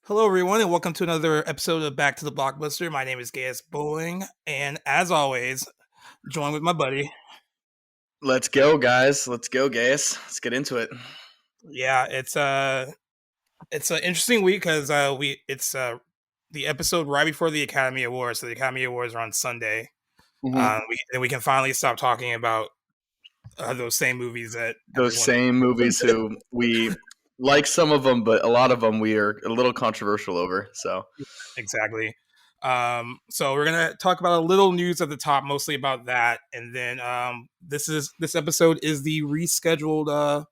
Hello, everyone, and welcome to another episode of Back to the Blockbuster. My name is Gaius Bowling, and as always, joined with my buddy. Let's go, guys. Let's go, Gaius. Let's get into it. Yeah, it's an interesting week because it's the episode right before the Academy Awards. So the Academy Awards are on Sunday. Mm-hmm. We can finally stop talking about those same movies that Those everyone. same movies who we like some of them, but a lot of them we are a little controversial over. So, Exactly. So we're gonna talk about a little news at the top, mostly about that, and then this episode is the rescheduled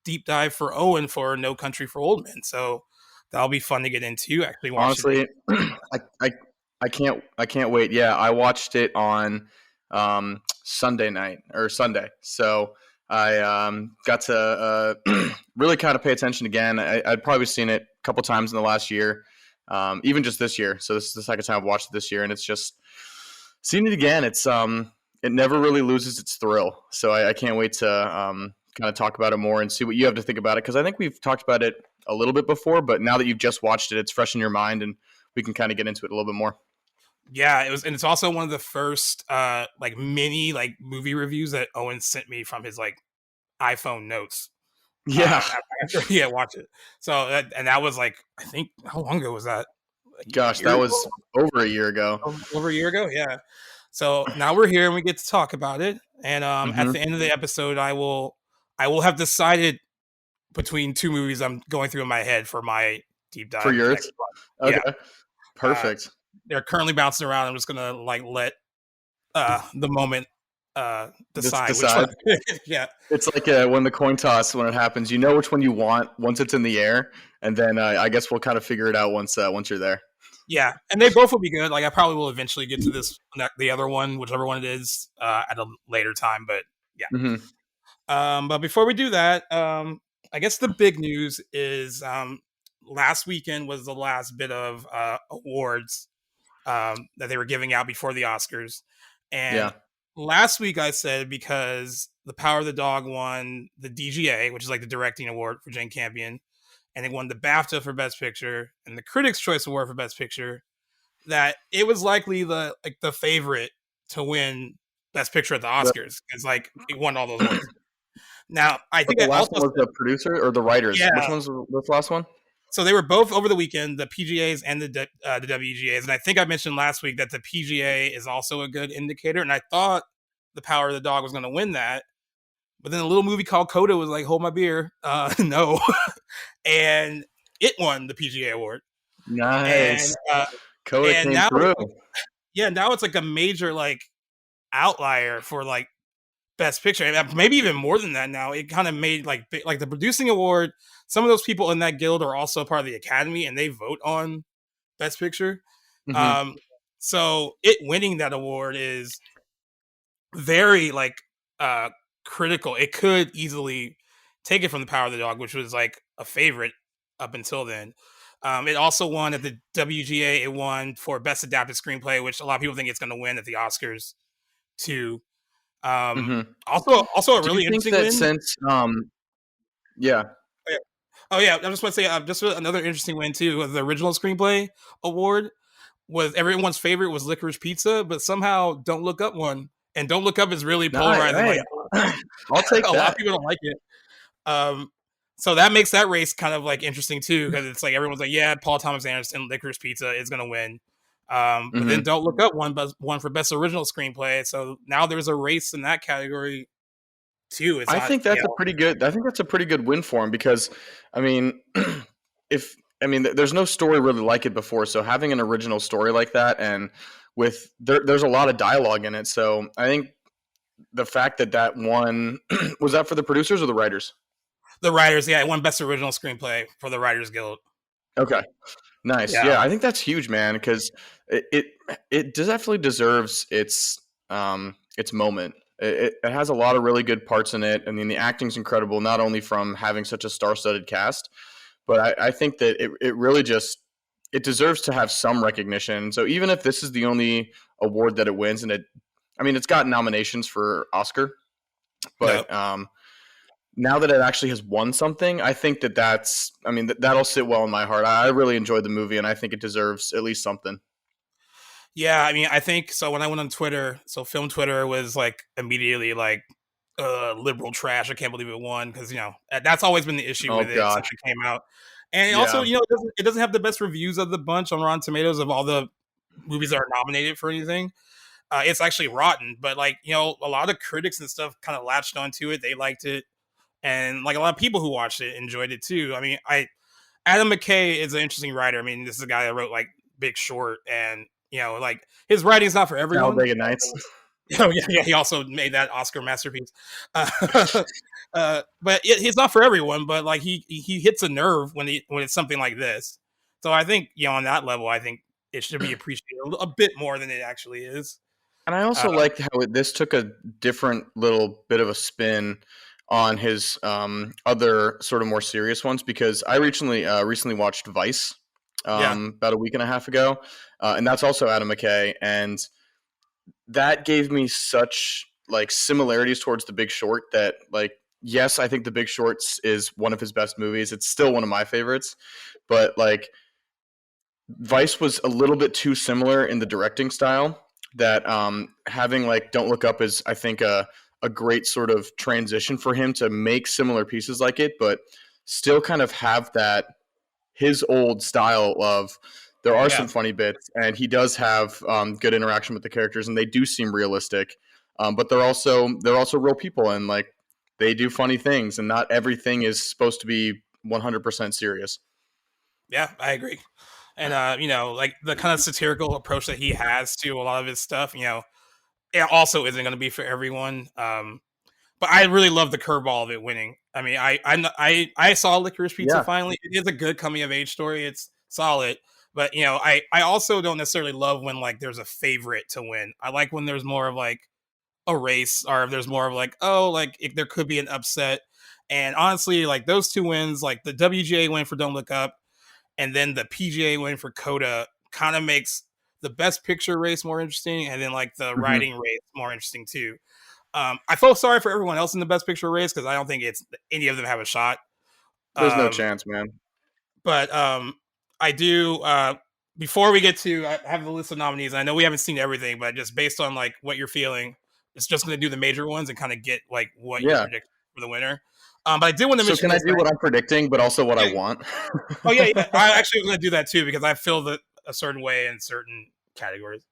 deep dive for Owen for No Country for Old Men. So that'll be fun to get into. Actually, watch it. honestly, I can't wait. Yeah, I watched it on Sunday night or Sunday. So I got to really kind of pay attention again. I'd probably seen it a couple times in the last year, even just this year. So this is the second time I've watched it this year, and it's just seeing it again. It never really loses its thrill. So I can't wait to kind of talk about it more and see what you have to think about it, because I think we've talked about it a little bit before, but now that you've just watched it, it's fresh in your mind, and we can kind of get into it a little bit more. Yeah, it was, and it's also one of the first like mini like movie reviews that Owen sent me from his like iPhone notes. Yeah, After he had watched it. So that was like, I think, how long ago was that? A gosh, year that ago? was over a year ago. Over a year ago, yeah. So now we're here and we get to talk about it. And at Hmm. the end of the episode, I will have decided between two movies I'm going through in my head for my deep For dive yours. next month. Yeah, Okay, uh, perfect. they're currently bouncing around. I'm just gonna like let the moment Just decide which one. decide. Yeah, It's like when the coin toss, when it happens, you know which one you want once it's in the air, and then I guess we'll kind of figure it out once you're there. yeah, and they both will be good. Like I probably will eventually get to this the other one, whichever one it is, at a later time. But yeah. Hmm. But before we do that, I guess the big news is last weekend was the last bit of awards that they were giving out before the Oscars. And Yeah. last week I said because The Power of the Dog won the DGA, which is like the directing award for Jane Campion, and it won the BAFTA for Best Picture and the Critics' Choice Award for Best Picture, that it was likely the favorite to win Best Picture at the The, Oscars. It's like it won all those awards. Now, I but think the I last also one was said, the producer or the writers. Which yeah. one's the last one? So they were both over the weekend, the PGAs and the WGAs. And I think I mentioned last week that the PGA is also a good indicator. And I thought The Power of the Dog was going to win that. But then a little movie called Coda was like, hold my beer. No. And it won the PGA award. And Nice. uh, Coda and came now it's through. like, yeah, now it's like a major like outlier for like Best Picture, and maybe even more than that. Now it kind of made like the producing award. Some of those people in that guild are also part of the Academy, and they vote on Best Picture. Hmm. Um, so it winning that award is very like critical. It could easily take it from The Power of the Dog, which was like a favorite up until then. It also won at the WGA. It won for Best Adapted Screenplay, which a lot of people think it's going to win at the Oscars too. Um, Hmm. also a Do you really think interesting that win. since yeah, Oh yeah, oh, yeah, I just want to say just another interesting win too was the original screenplay award. Was everyone's favorite was Licorice Pizza, but somehow Don't Look Up won, and Don't Look Up is really polarizing. hey, Like I'll take a lot of that. people don't like it. Um, so that makes that race kind of like interesting too, because it's like everyone's like, yeah, Paul Thomas Anderson, Licorice Pizza is going to win. But then Hmm. Don't Look Up won for best original screenplay. So now there's a race in that category too. It's I not, think that's a pretty good. I think that's a pretty good win for him because, I mean, if there's no story really like it before. So having an original story like that, and there's a lot of dialogue in it. So I think the fact that that one was that for the producers or the writers. the writers. Yeah, it won best original screenplay for the Writers Guild. Okay, nice. Yeah, Yeah, I think that's huge, man, because it it definitely deserves its moment. It has a lot of really good parts in it. I mean, the acting's incredible, not only from having such a star-studded cast, but I think that it really just it deserves to have some recognition. So even if this is the only award that it wins, and I mean, it's got nominations for Oscar, no, but now that it actually has won something, I think that that's, I mean, that'll sit well in my heart. I really enjoyed the movie, and I think it deserves at least something. Yeah, I mean, I think so. When I went on Twitter, so film Twitter was like immediately like liberal trash. I can't believe it won because that's always been the issue Oh with it since gosh, it came out. And also, yeah. it doesn't have the best reviews of the bunch on Rotten Tomatoes of all the movies that are nominated for anything. It's actually rotten, but like a lot of critics and stuff kind of latched onto it. They liked it, and like a lot of people who watched it enjoyed it too. I mean, I Adam McKay is an interesting writer. I mean, this is a guy that wrote like Big Short, and like his writing's not for everyone. Talladega Nights. Oh yeah, yeah. He also made that Oscar masterpiece. Uh, but he's not for everyone. But like he hits a nerve when it's something like this. So I think on that level, I think it should be appreciated a bit more than it actually is. And I Uh, also like how this took a different little bit of a spin on his other sort of more serious ones, because I recently watched Vice yeah, about a week and a half ago, and that's also Adam McKay, and that gave me such like similarities towards The Big Short that, like, yes, I think The Big Shorts is one of his best movies. It's still one of my favorites, but like Vice was a little bit too similar in the directing style, that having like Don't Look Up is, I think, a great sort of transition for him to make similar pieces like it, but still kind of have that his old style of, there are yeah, some funny bits, and he does have good interaction with the characters, and they do seem realistic, but they're also real people, and like they do funny things, and not everything is supposed to be 100% serious. yeah. I agree. And like the kind of satirical approach that he has to a lot of his stuff, it also isn't going to be for everyone. But I really love the curveball of it winning. I mean, I saw Licorice Pizza Yeah. finally. It is a good coming of age story. It's solid, but I also don't necessarily love when like there's a favorite to win. I like when there's more of like a race, or if there's more of like, oh, like if there could be an upset. And honestly, like those two wins, like the WGA win for Don't Look Up, and then the PGA win for Coda, kind of makes the best picture race more interesting, and then like the Hmm. writing race more interesting too. I feel sorry for everyone else in the best picture race because I don't think it's any of them have a shot. There's no Um, chance, man. but I do. Before we get to, I have the list of nominees. I know we haven't seen everything, but just based on like what you're feeling, it's just going to do the major ones and kind of get like what your Yeah. prediction for the winner. But I did want to So mention can I this. do what I'm predicting, but also what I Yeah. want? Oh yeah, yeah. I actually was going to do that too because I feel that a certain way in certain categories.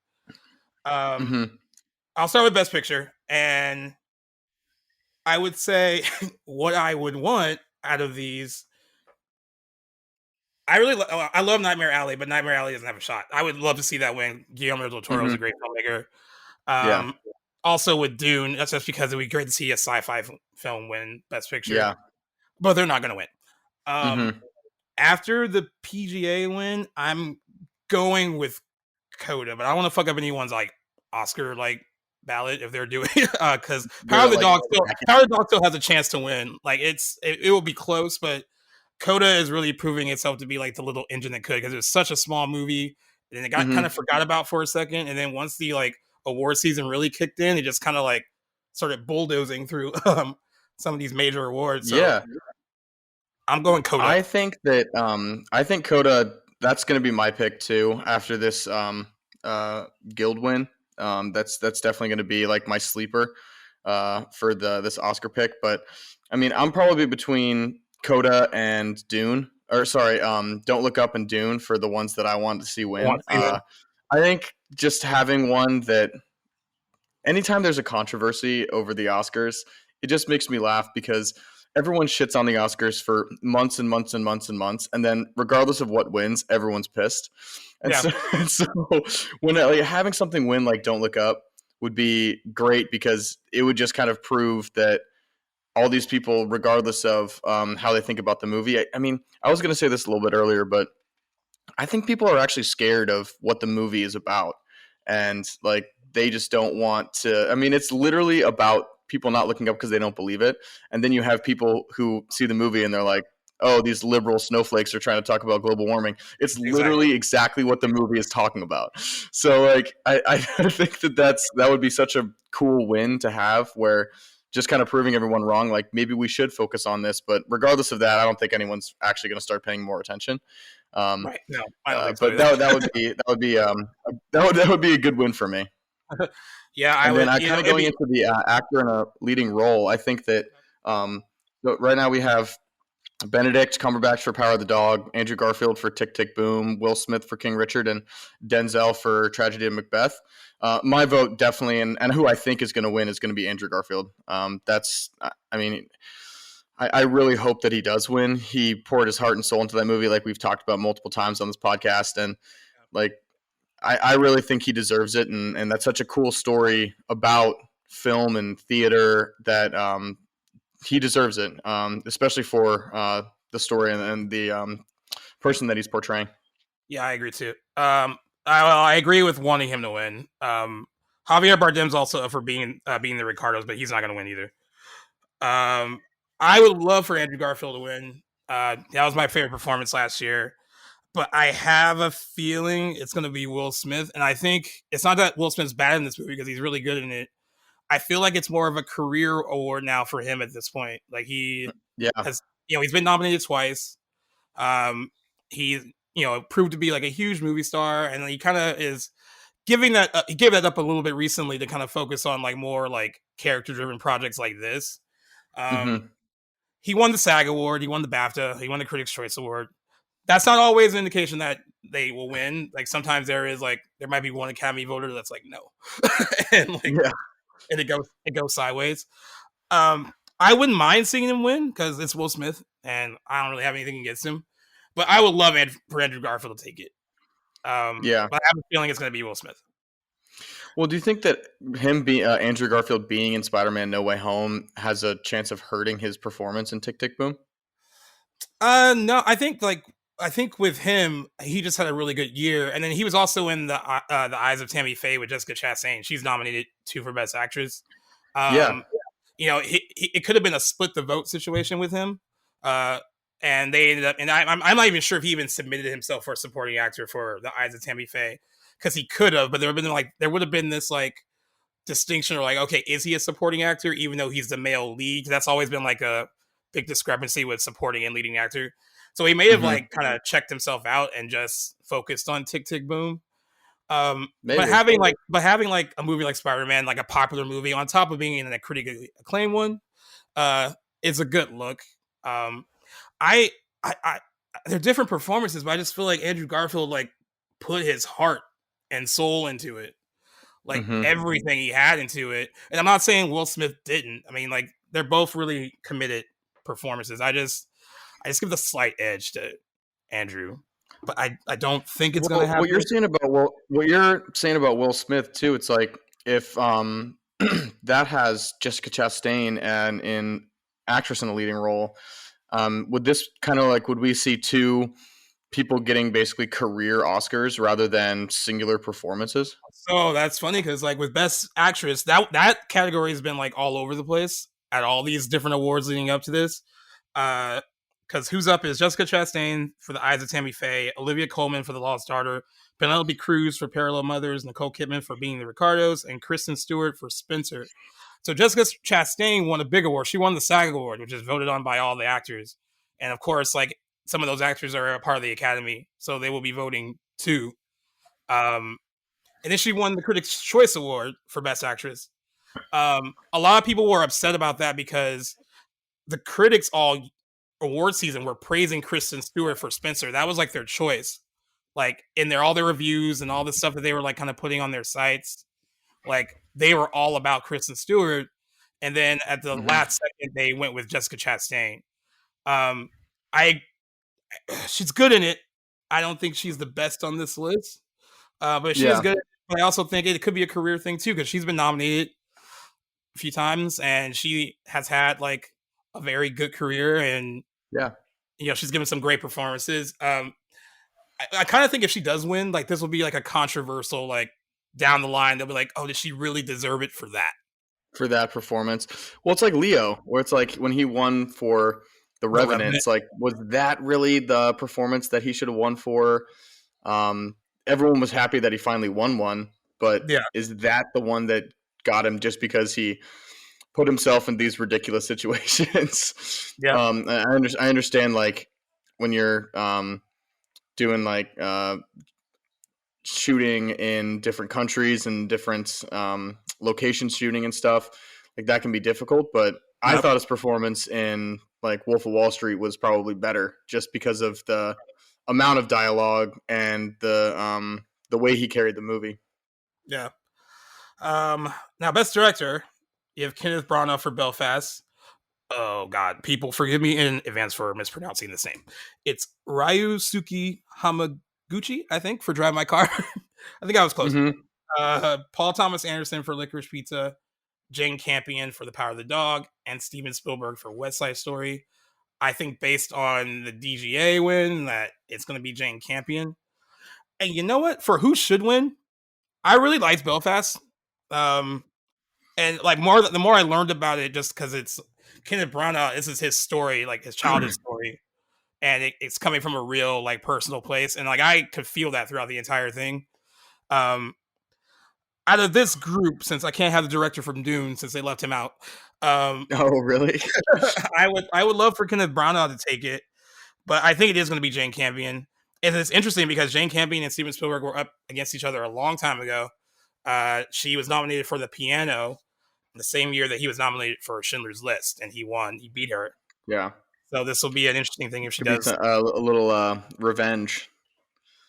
Um, Hmm. I'll start with best picture, and I would say what I would want out of these. I love Nightmare Alley, but Nightmare Alley doesn't have a shot. I would love to see that win. Guillermo del Toro is a Hmm. great filmmaker. Yeah. Um, Also with Dune, that's just because it would be great to see a sci-fi film win Best Picture, Yeah. but they're not going to win. Um, Hmm. After the PGA win, I'm going with Coda, but I don't want to fuck up anyone's like Oscar like ballot if they're doing because They're like, Power of the Dog still has a chance to win. Like it will be close, but Coda is really proving itself to be like the little engine that could because it was such a small movie and it got kind of hmm, forgot about for a second, and then once the like award season really kicked in, it just kind of like started bulldozing through some of these major awards. So yeah. I'm going Coda. I think Coda. That's going to be my pick too. After this guild win, that's definitely going to be like my sleeper for the this Oscar pick. But I mean, I'm probably between Coda and Dune, or sorry, Don't Look Up and Dune for the ones that I want to see I want win. to see that. I think just having one that, anytime there's a controversy over the Oscars, it just makes me laugh because everyone shits on the Oscars for months and months and months and months, and then regardless of what wins, everyone's pissed. And Yeah, so, and so when like, having something win like Don't Look Up would be great, because it would just kind of prove that all these people, regardless of how they think about the movie, I mean, I was going to say this a little bit earlier, but I think people are actually scared of what the movie is about. And like they just don't want to. I mean, it's literally about people not looking up because they don't believe it. And then you have people who see the movie and they're like, oh, these liberal snowflakes are trying to talk about global warming. It's exactly. literally exactly what the movie is talking about. So like I think that that would be such a cool win to have, where just kind of proving everyone wrong. Like maybe we should focus on this, but regardless of that, I don't think anyone's actually going to start paying more attention. Um, Right. No, I don't think so but either. that would be a good win for me. Yeah, I And then would. I kind of It'd going be. into the actor in a leading role. I think that um, so right now we have Benedict Cumberbatch for Power of the Dog, Andrew Garfield for Tick Tick Boom, Will Smith for King Richard, and Denzel for Tragedy of Macbeth. My vote definitely, and who I think is going to win is going to be Andrew Garfield. I mean, I really hope that he does win. He poured his heart and soul into that movie, like we've talked about multiple times on this podcast, and like I really think he deserves it, and that's such a cool story about film and theater that he deserves it, especially for the story and the person that he's portraying. Yeah, I agree too. I agree with wanting him to win. Javier Bardem's also up for being the Ricardos, but he's not going to win either. I would love for Andrew Garfield to win. That was my favorite performance last year. But I have a feeling it's going to be Will Smith. And I think it's not that Will Smith's bad in this movie because he's really good in it. I feel like it's more of a career award now for him at this point. Like he Yeah. has, he's been nominated twice. He, proved to be like a huge movie star. And he kind of is giving that, he gave that up a little bit recently to kind of focus on like more like character driven projects like this. Um, Mm-hmm. he won the SAG award. He won the BAFTA. He won the Critics' Choice Award. That's not always an indication that they will win. Like sometimes there might be one Academy voter that's like no, and like Yeah. and it goes sideways. I wouldn't mind seeing him win because it's Will Smith, and I don't really have anything against him. But I would love for Andrew Garfield to take it. Yeah. But I have a feeling it's going to be Will Smith. Well, do you think that him being Andrew Garfield being in Spider-Man: No Way Home has a chance of hurting his performance in Tick Tick Boom? No, I think with him, he just had a really good year, and then he was also in the Eyes of Tammy Faye with Jessica Chastain. She's nominated too for Best Actress. Yeah. Um, it could have been a split the vote situation with him, uh, and they ended up. And I'm not even sure if he even submitted himself for a supporting actor for the Eyes of Tammy Faye because he could have, but there would have been this like distinction or like, okay, is he a supporting actor even though he's the male lead? That's always been like a big discrepancy with supporting and leading actor. So he may have Mm-hmm. like kind of checked himself out and just focused on Tick Tick Boom. But Maybe. having like a movie like Spider Man, like a popular movie, on top of being in a critically acclaimed one, uh, is a good look. Um, I, I, they're different performances, but I just feel like Andrew Garfield like put his heart and soul into it, like Mm-hmm. everything he had into it. And I'm not saying Will Smith didn't. I mean, like they're both really committed performances. I just give the slight edge to Andrew, but I don't think it's gonna Well, happen. what you're saying about Will Smith too, it's like if that has Jessica Chastain and in actress in a leading role, would this kind of like would we see two people getting basically career Oscars rather than singular performances? So that's funny because like with Best Actress, that category has been like all over the place at all these different awards leading up to this. Because who's up is Jessica Chastain for The Eyes of Tammy Faye, Olivia Colman for The Lost Daughter, Penelope Cruz for Parallel Mothers, Nicole Kidman for Being the Ricardos, and Kristen Stewart for Spencer. So Jessica Chastain won a big award. She won the SAG award, which is voted on by all the actors, and of course, like some of those actors are a part of the Academy, so they will be voting too. Um, and then she won the Critics' Choice Award for Best Actress. A lot of people were upset about that because the critics all award season were praising Kristen Stewart for Spencer. That was like their choice. Like in all their reviews and all the stuff that they were like kind of putting on their sites, like they were all about Kristen Stewart. And then at the Mm-hmm. last second, they went with Jessica Chastain. Um, I she's good in it. I don't think she's the best on this list, but she is Yeah. good. But I also think it could be a career thing too because she's been nominated a few times and she has had like a very good career and Yeah. she's given some great performances. I kind of think if she does win, like this will be like a controversial like down the line. They'll be like, oh, did she really deserve it for that? For that performance. Well, it's like Leo, where it's like when he won for The The Revenant, Revenant. it's like, was that really the performance that he should have won for? Everyone was happy that he finally won one, but Yeah. is that the one that got him just because he put himself in these ridiculous situations. Yeah. I understand like when you're doing like shooting in different countries and different locations, shooting and stuff like that can be difficult. But I Yep. thought his performance in like Wolf of Wall Street was probably better, just because of the amount of dialogue and the way he carried the movie. Yeah. Now, best director, you have Kenneth Branagh for Belfast. Oh God, people forgive me in advance for mispronouncing this name. It's Ryusuke Hamaguchi, I think, for Drive My Car. I think I was close. Mm-hmm. Paul Thomas Anderson for Licorice Pizza, Jane Campion for The Power of the Dog, and Steven Spielberg for West Side Story. I think based on the DGA win that it's going to be Jane Campion. And you know what? For who should win, I really liked Belfast. Um, and like the more I learned about it, just because it's Kenneth Branagh, this is his story, like his childhood story, and it's coming from a real like personal place, and like I could feel that throughout the entire thing. Um, Out of this group, since I can't have the director from Dune since they left him out, um, Oh, really? I would love for Kenneth Branagh to take it, but I think it is going to be Jane Campion. And it's interesting because Jane Campion and Steven Spielberg were up against each other a long time ago. She was nominated for The Piano the same year that he was nominated for Schindler's List, and he won. He beat her. Yeah. So this will be an interesting thing if she Could be does. a little revenge.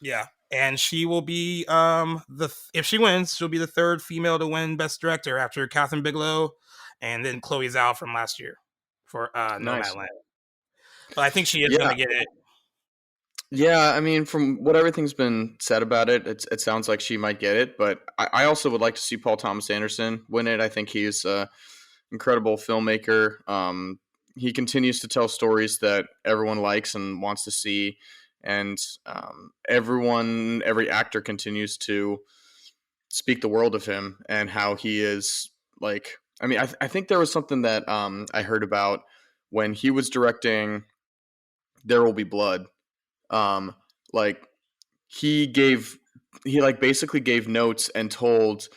Yeah, and she will be if she wins, she'll be the third female to win Best Director after Catherine Bigelow, and then Chloe Zhao from last year for Nice. Nomadland. But I think she is going Yeah. to get it. Yeah, I mean, from what everything's been said about it, it sounds like she might get it. But I also would like to see Paul Thomas Anderson win it. I think he's an incredible filmmaker. He continues to tell stories that everyone likes and wants to see, and every actor continues to speak the world of him and how he is like. I mean, I think there was something that I heard about when he was directing There Will Be Blood. um like he gave he like basically gave notes and told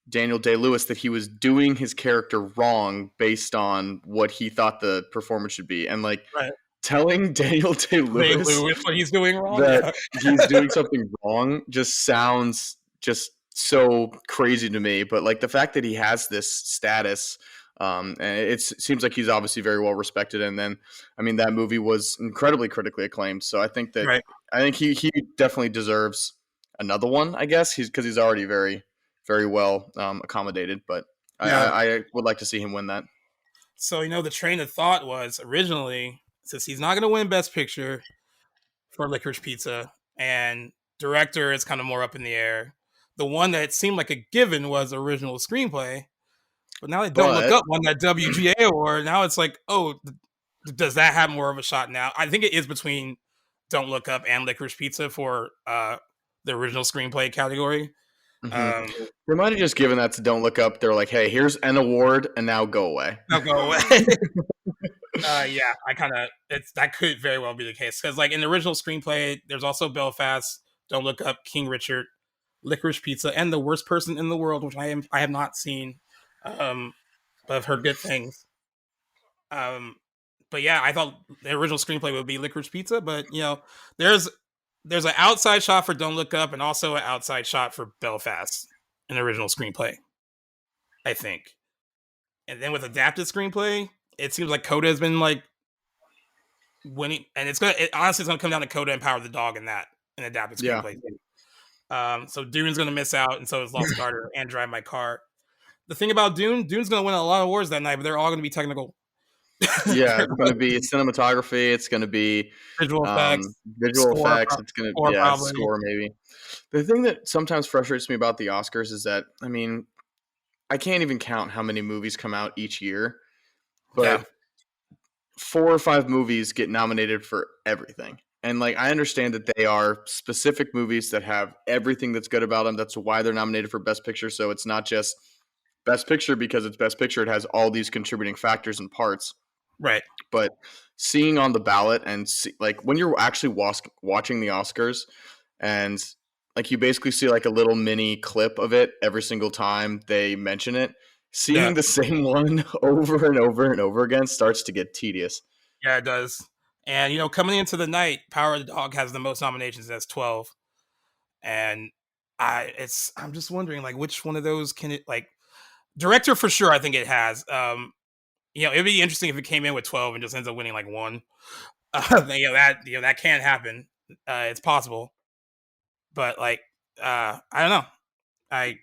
Daniel Day-Lewis that he was doing his character wrong based on what he thought the performance should be, and like Right. telling Daniel Ray Day-Lewis Lewis, what he's doing wrong. that Yeah. he's doing something wrong just sounds just so crazy to me. But like the fact that he has this status, and it seems like he's obviously very well respected. And then, I mean, that movie was incredibly critically acclaimed. So Right. I think he definitely deserves another one. I guess because he's already very well accommodated. But Yeah. I would like to see him win that. So the train of thought was originally, since he's not going to win Best Picture for Licorice Pizza, and director is kind of more up in the air. The one that seemed like a given was original screenplay, but now they don't look But up won that WGA award. Now it's like, oh, does that have more of a shot now? I think it is between Don't Look Up and Licorice Pizza for the original screenplay category. mhm. Um, They might have just given that to Don't Look Up. They're like, hey, here's an award, and now go away. I'll go away. Yeah, I kind of that could very well be the case because like in the original screenplay, there's also Belfast, Don't Look Up, King Richard, Licorice Pizza, and The Worst Person in the World, which I have not seen, but I've heard good things. Um, but yeah, I thought the original screenplay would be Licorice Pizza, but there's there's an outside shot for Don't Look Up and also an outside shot for Belfast in the original screenplay, I think. And then with adapted screenplay, it seems like Coda has been like winning, and honestly it's gonna come down to Coda and Power of the Dog in that an adapted Yeah. screenplay. So Dune's gonna miss out, and so is Lost Carter and Drive My Car. The thing about Dune's gonna win a lot of awards that night, but they're all gonna be technical. Yeah, it's going to be cinematography. It's going to be Visual effects, visual score, effects. It's going to score probably. score maybe. The thing that sometimes frustrates me about the Oscars is that I mean I can't even count how many movies come out each year, Yeah, but 4 or 5 movies get nominated for everything. And like I understand that they are specific movies that have everything that's good about them. That's why they're nominated for Best Picture. So it's not just Best Picture because it's Best Picture. It has all these contributing factors and parts. right. But seeing on the ballot and like when you're actually watching the Oscars and like you basically see like a little mini clip of it every single time they mention it, Yeah, seeing the same one over and over and over again starts to get tedious. yeah, it does. And coming into the night, Power of the Dog has the most nominations. That's 12, and I'm just wondering like which one of those can it like director for sure. I think it has. It'd be interesting if it came in with 12 and just ends up winning like one. That can happen. It's possible, but like I don't know. I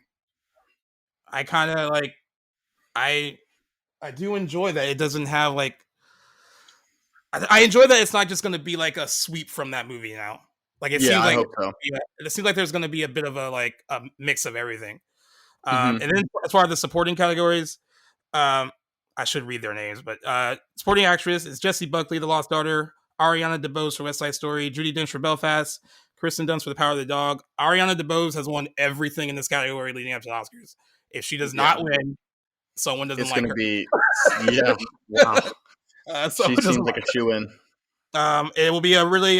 I kind of like I I do enjoy that it doesn't have like I enjoy that it's not just going to be like a sweep from that movie now. Like it Yeah, seems I like hope so. it seems like there's going to be a bit of a like a mix of everything. Hmm. And then as far as the supporting categories, um, I should read their names, but supporting actress is Jessie Buckley, The Lost Daughter, Ariana DeBose for West Side Story, Judi Dench for Belfast, Kristen Dunst for The Power of the Dog. Ariana DeBose has won everything in this category leading up to the Oscars. If she does Yeah, not win, someone doesn't it's like gonna her. be. Yeah, wow. She Someone doesn't seems like like a shoe in. It will be a really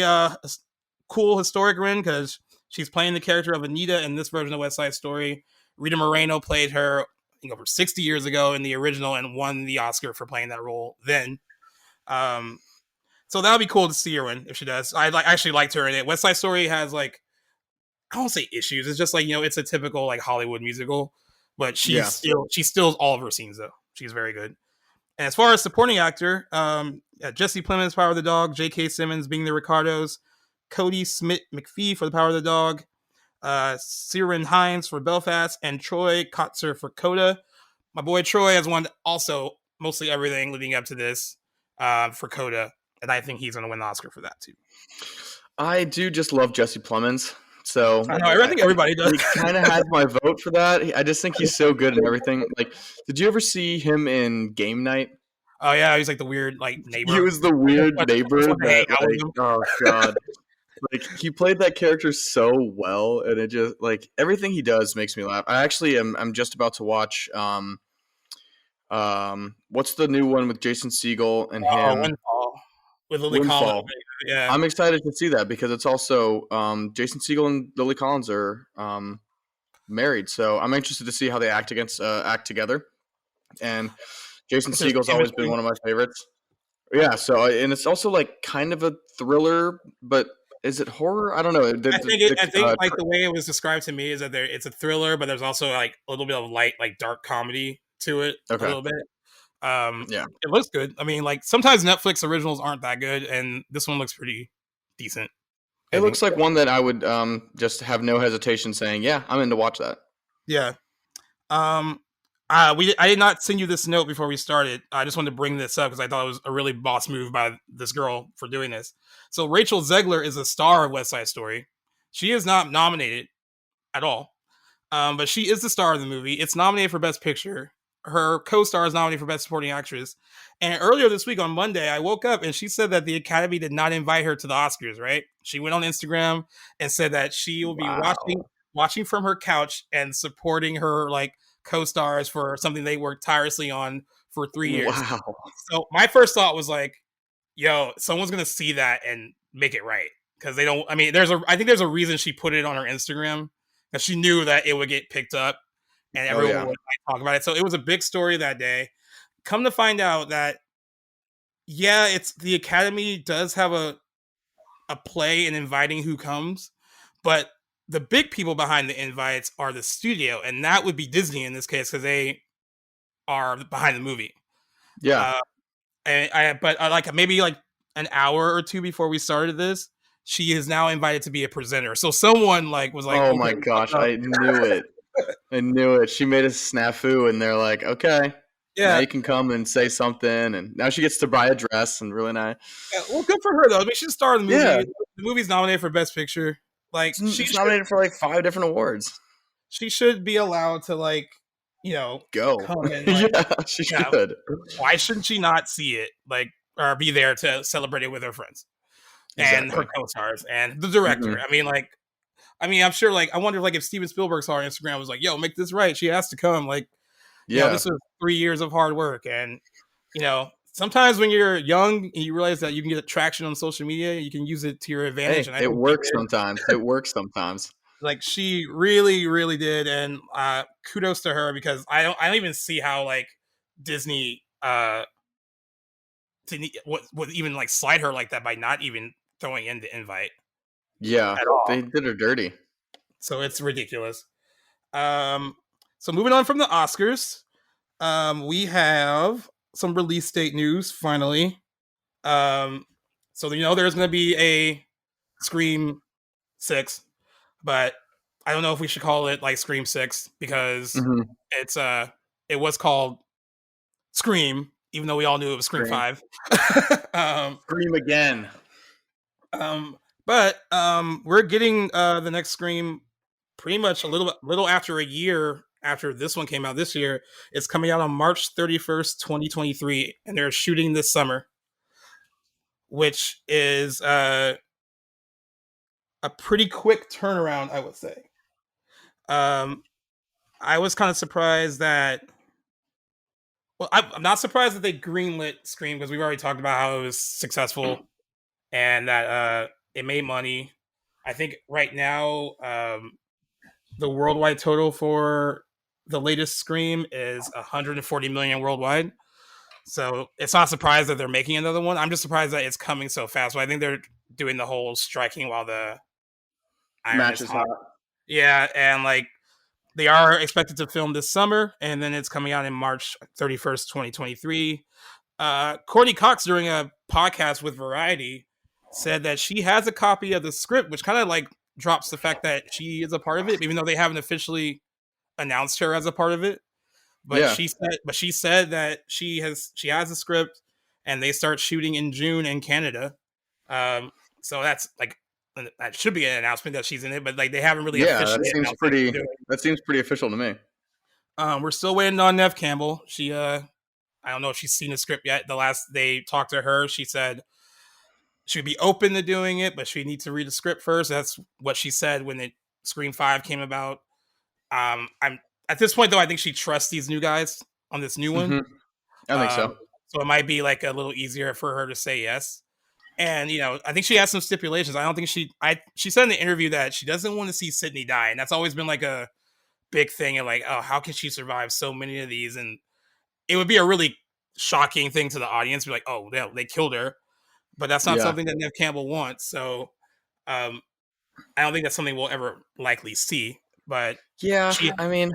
cool historic win because she's playing the character of Anita in this version of West Side Story. Rita Moreno played her, I think, over 60 years ago in the original and won the Oscar for playing that role then. Um, so that'll be cool to see her win if she does. Actually liked her in it. West Side Story has like I won't say issues. It's just like it's a typical like Hollywood musical, but Yeah, she steals all of her scenes though. She's very good. And as far as supporting actor, Jesse Plemons, Power of the Dog, J.K. Simmons being the Ricardos, Cody Smith McPhee for the Power of the Dog, Ciarán Hinds for Belfast, and Troy Kotzer for Coda. My boy Troy has won also mostly everything leading up to this for Coda, and I think he's going to win the Oscar for that too. I do just love Jesse Plemons. I So know, I think everybody does. he kind of has my vote for that. I just think he's so good in everything. Like, did you ever see him in Game Night? Oh yeah, he's like the weird like He neighbor. was the weird neighbor To hang that, out with like, him. oh god, like he played that character so well, and it just like everything he does makes me laugh. I actually am. I'm just about to watch. What's the new one with Jason Segel and Oh, him? Windfall with Lily Collins. Windfall. Yeah, I'm excited to see that because it's also Jason Segel and Lily Collins are married, so I'm interested to see how they act together. And Jason if there's Segel's always been chemistry. one of my favorites. Yeah, so and it's also like kind of a thriller, but is it horror? I don't know. I think like the way it was described to me is that it's a thriller, but there's also like a little bit of light, like dark comedy to it, a Okay, little bit. yeah, It looks good. I mean, like sometimes Netflix originals aren't that good, and this one looks pretty decent. it I think. looks like one that I would just have no hesitation saying, yeah, I'm in to watch that. Yeah. Um. I did not send you this note before we started. I just wanted to bring this up because I thought it was a really boss move by this girl for doing this. So Rachel Zegler is a star of West Side Story. She is not nominated at all. But she is the star of the movie. It's nominated for Best Picture. Her co-star is nominated for Best Supporting Actress. And earlier this week on Monday, I woke up and she said that the Academy did not invite her to the Oscars. Right? She went on Instagram and said that she will be Wow, watching from her couch and supporting her like co-stars for something they worked tirelessly on for 3 years. wow. So my first thought was like, "Yo, someone's gonna see that and make it right." Because they don't. I mean, I think there's a reason she put it on her Instagram because she knew that it would get picked up and Oh everyone yeah, would like, talk about it. So it was a big story that day. Come to find out that yeah, it's the Academy does have a play in inviting who comes, but the big people behind the invites are the studio, and that would be Disney in this case because they are behind the movie. yeah. Uh, but like maybe like an hour or two before we started this, she is now invited to be a presenter. So someone like was like, Oh okay, my gosh, I knew it. I knew it. She made a snafu, and they're like, okay, now yeah, you can come and say something, and now she gets to buy a dress and really nice. yeah, well, good for her though. I mean, she's a star of the movie. Yeah, The movie's nominated for Best Picture. Like it's nominated for like 5 different awards. she should be allowed to like Go. come and like Yeah, she yeah. should. Why shouldn't she not see it like or be there to celebrate it with her friends and her Exactly. co-stars and the director? Hmm. I'm sure like I wonder like if Steven Spielberg saw her Instagram was like, yo, make this right. She has to come. Like, Yeah. this was 3 years of hard work. And, sometimes when you're young and you realize that you can get traction on social media, you can use it to your advantage. Hey, And I it think she works did. sometimes. It works sometimes. Like she really, really did, and kudos to her because I don't even see how like Disney would even like slide her like that by not even throwing in the invite Yeah, at all. they did her dirty. So it's ridiculous. Um, so moving on from the Oscars, we have some release date news finally. Um, so there's going to be a Scream 6, but I don't know if we should call it like Scream 6 because Hmm. it's it was called Scream, even though we all knew it was Scream Scream, 5. um, scream again. but we're getting the next Scream pretty much a little after a year after this one came out this year. It's coming out on March 31st, 2023, and they're shooting this summer, which is a pretty quick turnaround, I would say. Um, I was kind of surprised that. Well, I'm not surprised that they greenlit Scream because we've already talked about how it was successful and that it made money. I think right now the worldwide total for the latest Scream is 140 million worldwide. So it's not surprised that they're making another one. I'm just surprised that it's coming so fast. But I think they're doing the whole striking while the iron Match is is hot. hot. Yeah, and like they are expected to film this summer, and then it's coming out in March 31st, 2023. Courtney Cox, during a podcast with Variety, said that she has a copy of the script, which kind of like drops the fact that she is a part of it, even though they haven't officially announced her as a part of it. Yeah, She said that she has a script, and they start shooting in June in Canada. Um, so that's like that should be an announcement that she's in it, but like they haven't really yeah. That officially seems announced that she's pretty. doing That seems pretty official to me. We're still waiting on Nev Campbell. I don't know if she's seen the script yet. The last they talked to her, she said she'd be open to doing it, but she needs to read the script first. That's what she said when Scream 5 came about. I'm at this point though. I think she trusts these new guys on this new one, Hmm. I think um, so. so it might be like a little easier for her to say yes. And I think she has some stipulations. I don't think she said in the interview that she doesn't want to see Sydney die, and that's always been like a big thing. And like, oh, how can she survive so many of these? And it would be a really shocking thing to the audience. Be like, oh, they killed her, but that's not Yeah, something that Nev Campbell wants. So um, I don't think that's something we'll ever likely see. But yeah. she, I mean,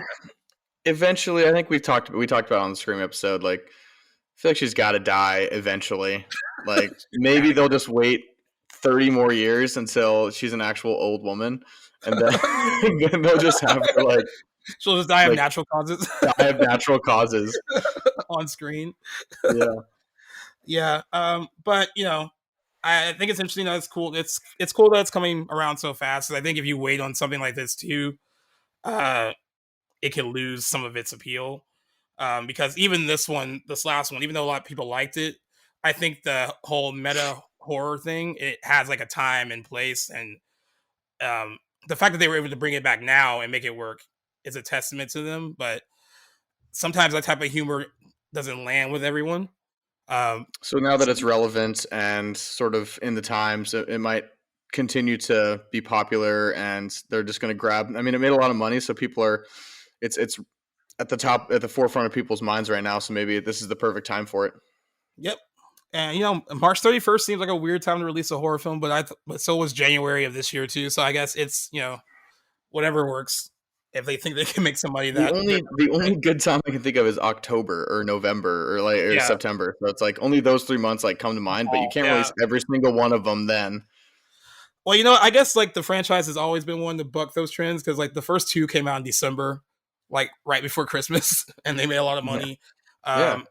eventually, I think we talked about on the Scream episode. Like, I feel like she's got to die eventually. Like, maybe they'll just wait 30 more years until she's an actual old woman, and then, then they'll just have her she'll just die of like natural causes die of natural causes. on screen. Yeah. Yeah, but I think it's interesting that it's cool. It's cool that it's coming around so fast. 'Cause I think if you wait on something like this too, uh, it can lose some of its appeal. Because even this last one, even though a lot of people liked it, I think the whole meta horror thing, it has like a time and place, and um, the fact that they were able to bring it back now and make it work is a testament to them. But sometimes that type of humor doesn't land with everyone. Um, So now that it's relevant and sort of in the times, it might continue to be popular, and they're just going to grab. I mean, it made a lot of money, so people are. It's at the top, at the forefront of people's minds right now. So maybe this is the perfect time for it. yep. And March 31st seems like a weird time to release a horror film, but so was January of this year too. So I guess it's whatever works. If they think they can make some money, The that they're only the only good time I can think of is October or November or yeah, September. So it's like only those 3 months like come to mind, but you fall, can't yeah. release every single one of them then. Well, I guess like the franchise has always been one to buck those trends because like the first two came out in December, like right before Christmas, and they made a lot of Yeah. money. Yeah. Um,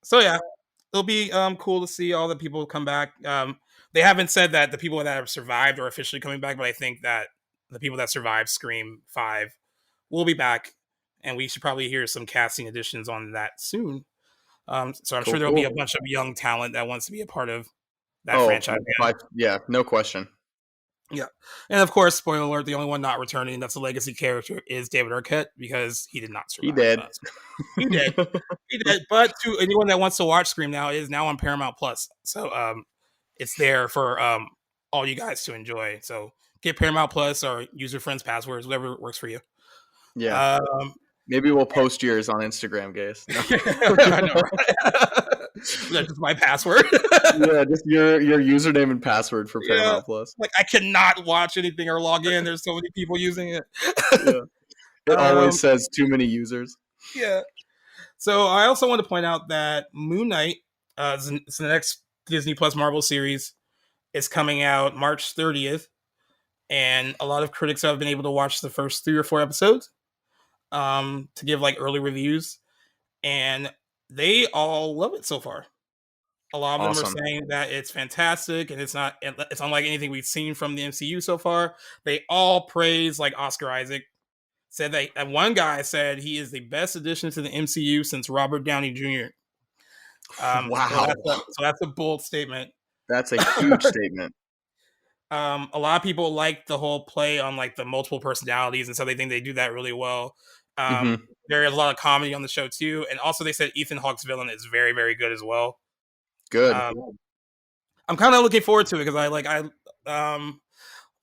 so yeah, it'll be cool to see all the people come back. They haven't said that the people that have survived are officially coming back, but I think that the people that survived Scream 5 will be back, and we should probably hear some casting additions on that soon. So I'm Cool. sure there'll be a Cool. bunch of young talent that wants to be a part of that Oh, franchise again. yeah, no question. Yeah, and of course, spoiler alert: the only one not returning that's a legacy character is David Arquette because he did not He survive. did. He did, he did. But to anyone that wants to watch Scream now, it is now on Paramount Plus, so it's there for all you guys to enjoy. So get Paramount Plus or use your friend's passwords, whatever works for you. Yeah. Um, Maybe we'll post yours on Instagram, guys. No. I know, right? That's just my password. Yeah, just your username and password for Yeah, Paramount Plus. like I cannot watch anything or log in. There's so many people using it. Yeah. It um, always says too many users. yeah. So I also want to point out that Moon Knight, it's the next Disney Plus Marvel series, is coming out March 30th, and a lot of critics have been able to watch the first 3 or 4 episodes to give like early reviews, and they all love it so far. A lot of them are Awesome. saying that it's fantastic and it's unlike anything we've seen from the MCU so far. They all praise like Oscar Isaac. Said that and one guy said he is the best addition to the MCU since Robert Downey Jr. Wow. So that's a bold statement. That's a huge statement. A lot of people like the whole play on like the multiple personalities, and so they think they do that really well. Um, Hmm. there is a lot of comedy on the show too, and also they said Ethan Hawke's villain is very, very good as well. Good. Um, I'm kind of looking forward to it because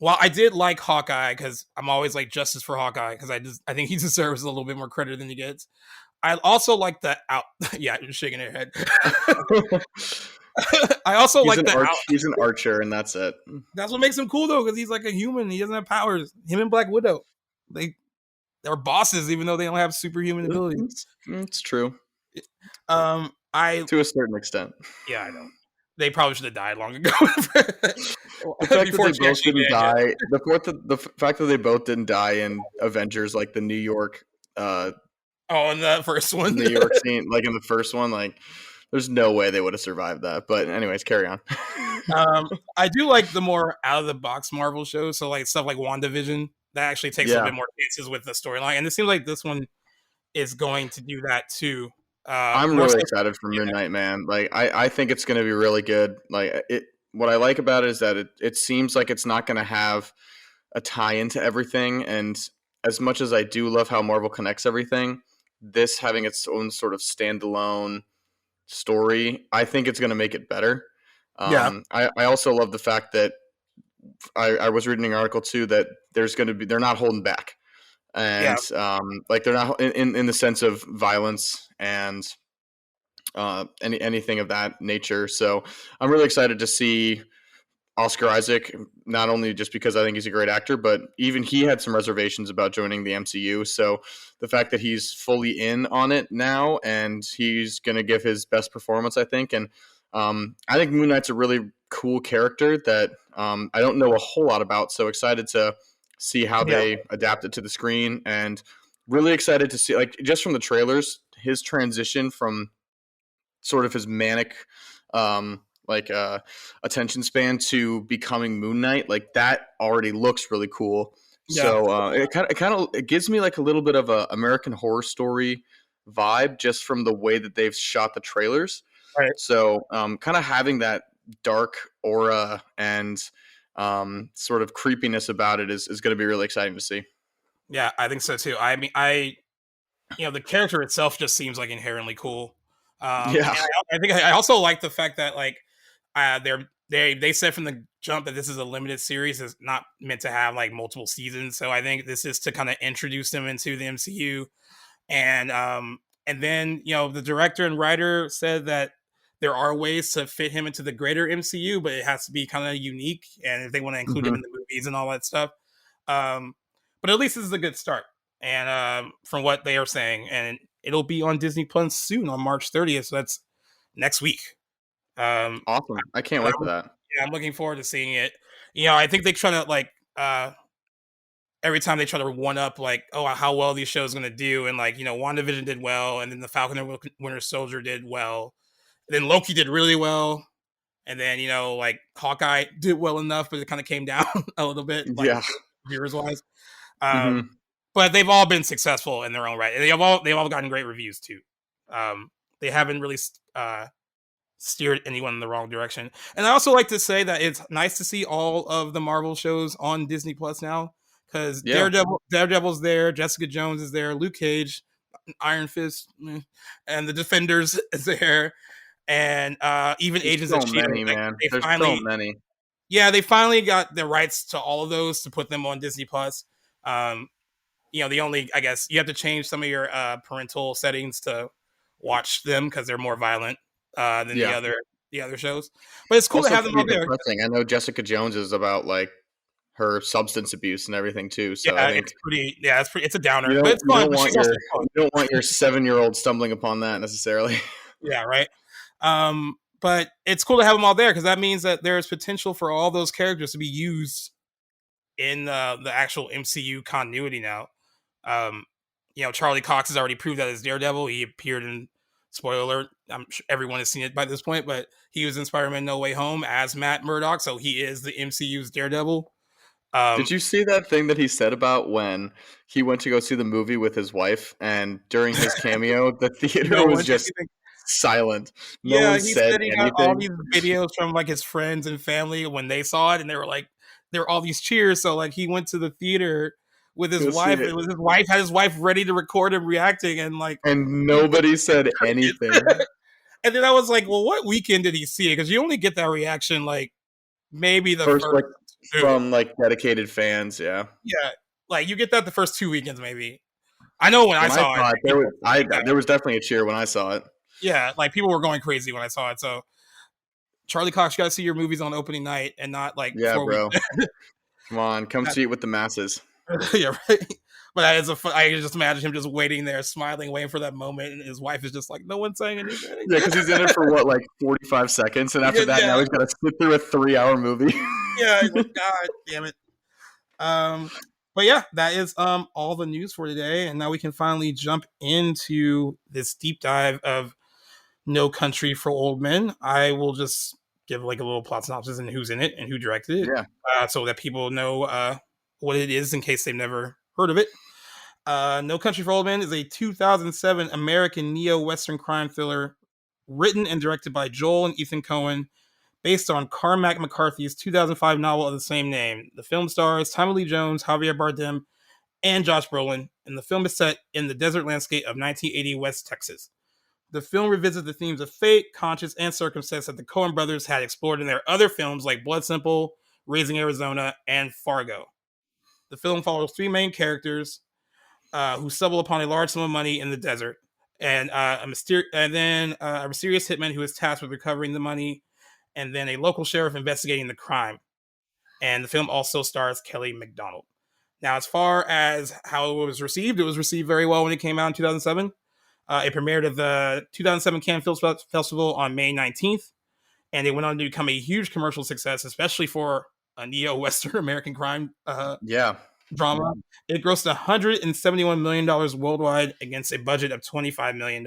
well, I did like Hawkeye because I'm always like justice for Hawkeye because I think he deserves a little bit more credit than he gets. I also like the out. Yeah, you're shaking your head. I also like the out. He's an archer, and that's it. That's what makes him cool though, because he's like a human. He doesn't have powers. Him and Black Widow, they're bosses, even though they don't have superhuman abilities. It's true I to a certain extent. Yeah, I know. They probably should have died long ago. The fact that Before they she both actually didn't did. die, the fact that they both didn't die in Avengers, like the uh, Oh, in the first one. New York scene, like in the first one, like there's no way they would have survived that. But anyways, carry on. I do like the more out of the box Marvel shows. So like stuff like WandaVision that actually takes a little Yeah, bit more chances with the storyline, and it seems like this one is going to do that too. I'm More so, really excited for Moon yeah, Knight, man. Like I think it's going to be really good. Like it. What I like about it is that it seems like it's not going to have a tie into everything. And as much as I do love how Marvel connects everything, this having its own sort of standalone story, I think it's going to make it better. yeah, I also love the fact that I was reading an article too that they're not holding back, yeah, and like they're not in the sense of violence and anything of that nature. So I'm really excited to see Oscar Isaac, not only just because I think he's a great actor, but even he had some reservations about joining the MCU. So the fact that he's fully in on it now and he's going to give his best performance, I think. And I think Moon Knight's a really cool character that I don't know a whole lot about. So excited to see how yeah, they adapt it to the screen, and really excited to see, like, just from the trailers, his transition from sort of his manic like attention span to becoming Moon Knight, like that already looks really cool. yeah. So it gives me like a little bit of a American Horror Story vibe just from the way that they've shot the trailers. Right. So kind of having that dark aura and sort of creepiness about it is going to be really exciting to see. Yeah, I think so too. I mean, the character itself just seems like inherently cool. Yeah. And I think I also like the fact that like they said from the jump that this is a limited series, is not meant to have like multiple seasons. So I think this is to kind of introduce them into the MCU, and then the director and writer said that there are ways to fit him into the greater MCU, but it has to be kind of unique, and if they want to include him Hmm. in the movies and all that stuff. Um, but at least this is a good start, and from what they are saying, and it'll be on Disney Plus soon on March 30th. So that's next week. Um, Awesome. I can't and wait for that. yeah, I'm looking forward to seeing it. I think they try to like every time they try to one up like, oh, how well these shows going to do, and like WandaVision did well, and then the Falcon and Winter Soldier did well, and then Loki did really well, and then like Hawkeye did well enough, but it kind of came down a little bit, like Yeah. viewers wise. Um, Hmm. but they've all been successful in their own right, and they've all gotten great reviews too. They haven't really steered anyone in the wrong direction. And I also like to say that it's nice to see all of the Marvel shows on Disney Plus now, because Yeah. Daredevil's there, Jessica Jones is there, Luke Cage, Iron Fist, and the Defenders is there, and even There's Agents so of Shield. many, Like man. they There's so finally many. Yeah, they finally got the rights to all of those to put them on Disney Plus. Um, the only, I guess, you have to change some of your parental settings to watch them because they're more violent than Yeah. the other shows. But it's cool to Also, have can them be all there. depressing. I know Jessica Jones is about like her substance abuse and everything too. So I Yeah, think it's pretty. Yeah, it's pretty. It's a downer, but it's you fun. don't But want she's also fun. you don't want your 7-year-old stumbling upon that necessarily. Yeah, right. But it's cool to have them all there because that means that there's potential for all those characters to be used in the actual MCU continuity now. Um, Charlie Cox has already proved that as Daredevil. He appeared in, spoiler alert, I'm sure everyone has seen it by this point, but he was in Spider-Man No Way Home as Matt Murdock, so he is the MCU's Daredevil. Did Um, you see that thing that he said about when he went to go see the movie with his wife, and during his cameo, the theater no was one did just anything. silent. No Yeah, one he said said he got all anything. these videos from like his friends and family when they saw it, and they were like, there were all these cheers. So like he went to the theater with his Go see wife. it, It was his wife had his wife ready to record him reacting, and like and he was nobody said anything. crickets. And then I was like, well, what weekend did he see it? Because you only get that reaction like maybe the First, first like two. from like dedicated fans, yeah. Yeah, like you get that the first 2 weekends maybe. I know when I When I saw it, saw it, people like that. there was definitely a cheer when I saw it. Yeah, like people were going crazy when I saw it. So Charlie Cox, you got to see your movies on opening night and not like Yeah, 4 weeks. bro. Come on, come see it with the masses. Yeah, right. But I can just imagine him just waiting there, smiling, waiting for that moment, and his wife is just like, "No one's saying anything." Yeah, because he's in it for what, like 45 seconds, and after Yeah, that, yeah, now he's got to sit through a 3-hour movie. yeah. He's like, God damn it. Um, but yeah, that is all the news for today, and now we can finally jump into this deep dive of No Country for Old Men. I will just give like a little plot synopsis and who's in it and who directed it, Yeah, so that people know what it is in case they've never heard of it. No Country for Old Men is a 2007 American neo-Western crime thriller written and directed by Joel and Ethan Coen, based on Carmack McCarthy's 2005 novel of the same name. The film stars Tommy Lee Jones, Javier Bardem, and Josh Brolin, and the film is set in the desert landscape of 1980 West Texas. The film revisits the themes of fate, conscience, and circumstance that the Coen Brothers had explored in their other films like Blood Simple, Raising Arizona, and Fargo. The film follows three main characters who stumble upon a large sum of money in the desert, and a mysterious hitman who is tasked with recovering the money, and then a local sheriff investigating the crime. And the film also stars Kelly MacDonald. Now, as far as how it was received very well when it came out in 2007. It premiered at the 2007 Cannes Film Festival on May 19th, and it went on to become a huge commercial success, especially for a neo-Western American crime yeah. drama. It grossed $171 million worldwide against a budget of $25 million.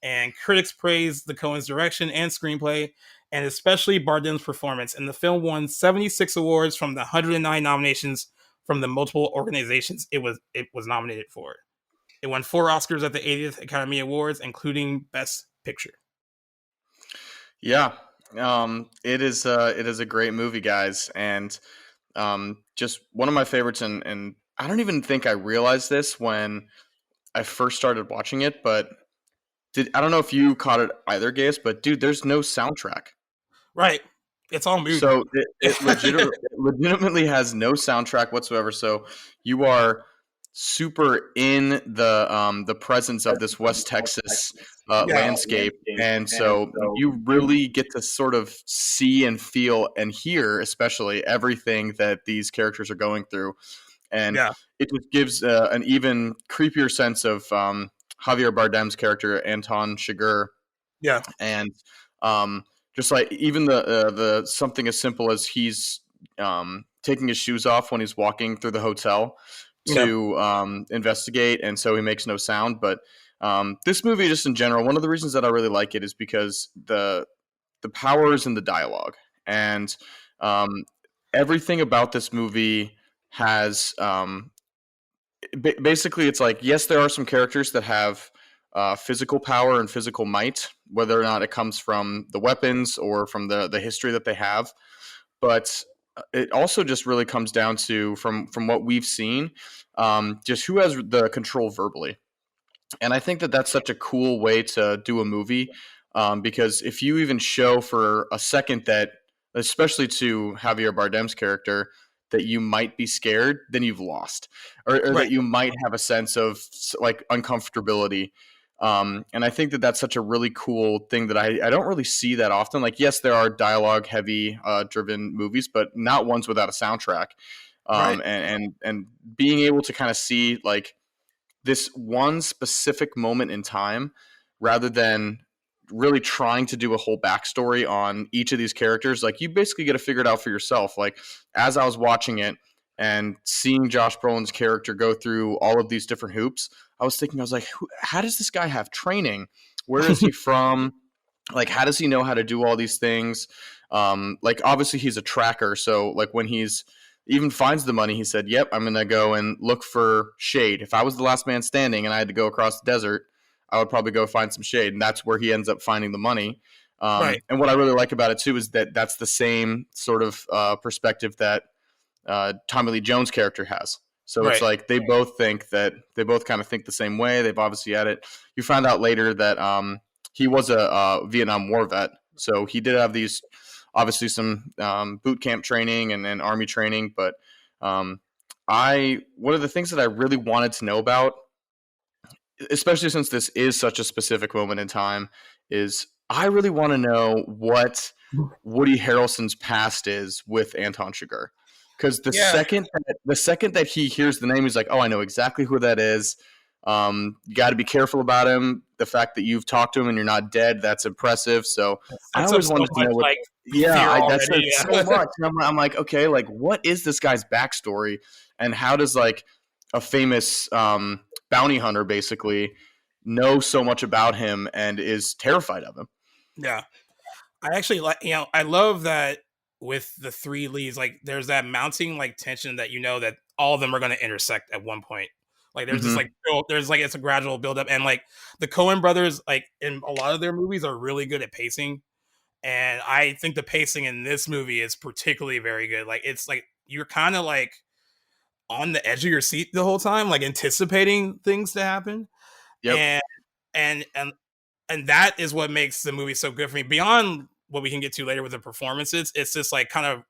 And critics praised the Coen's direction and screenplay, and especially Bardem's performance. And the film won 76 awards from the 109 nominations from the multiple organizations it was nominated for. It won 4 Oscars at the 80th Academy Awards, including Best Picture. Yeah. It is a great movie, guys, and just one of my favorites. And I don't even think I realized this when I first started watching it, but I don't know if you caught it either, Gaius, but dude, there's no soundtrack. Right. It's all mood. So it legitimately has no soundtrack whatsoever. So you are super in the presence of this West Texas Yeah. landscape, and so you really get to sort of see and feel and hear, especially everything that these characters are going through, and Yeah. it just gives an even creepier sense of Javier Bardem's character Anton Chigurh, Yeah. and just like even the something as simple as he's taking his shoes off when he's walking through the hotel Yeah. to investigate, and so he makes no sound. But this movie, just in general, one of the reasons that I really like it is because the powers in the dialogue, and um, everything about this movie has basically, it's like, yes, there are some characters that have physical power and physical might, whether or not it comes from the weapons or from the history that they have. But it also just really comes down to, from what we've seen, just who has the control verbally. And I think that that's such a cool way to do a movie, because if you even show for a second that especially to Javier Bardem's character, that you might be scared, then you've lost, or Right. that you might have a sense of like uncomfortability. And I think that that's such a really cool thing that I don't really see that often. Like, yes, there are dialogue heavy driven movies, but not ones without a soundtrack. Right. And being able to kind of see like this one specific moment in time rather than really trying to do a whole backstory on each of these characters. Like, you basically get to figure it out for yourself. Like, as I was watching it and seeing Josh Brolin's character go through all of these different hoops, I was thinking, I was like, how does this guy have training? Where is he from? Like, how does he know how to do all these things? Like, obviously he's a tracker, so like when he's even finds the money, he said, yep, I'm gonna go and look for shade. If I was the last man standing and I had to go across the desert, I would probably go find some shade. And that's where he ends up finding the money. Right. And what I really like about it too is that that's the same sort of perspective that Tommy Lee Jones' character has. So it's Right. like they both think that they both kind of think the same way. They've obviously had it. You find out later that he was a Vietnam War vet, so he did have these obviously some boot camp training and army training. But I one of the things that I really wanted to know about, especially since this is such a specific moment in time, is I really want to know what Woody Harrelson's past is with Anton Chigurh. Because Yeah. the second that he hears the name, he's like, "Oh, I know exactly who that is." You got to be careful about him. The fact that you've talked to him and you're not dead, that's impressive. So It I sets up always so wanted to know much what. like Yeah, fear that already. says so Yeah. much. And I'm like, okay, like what is this guy's backstory, and how does like a famous bounty hunter basically know so much about him and is terrified of him? Yeah. I actually like, I love that with the three leads, like there's that mounting like tension that that all of them are going to intersect at one point. Like there's just Mm-hmm. like there's like it's a gradual buildup, and like the Coen brothers, like in a lot of their movies, are really good at pacing, and I think the pacing in this movie is particularly very good. Like it's like you're kind of like on the edge of your seat the whole time, like anticipating things to happen, Yep. and and and and that is what makes the movie so good for me. Beyond what we can get to later with the performances, it's this like kind of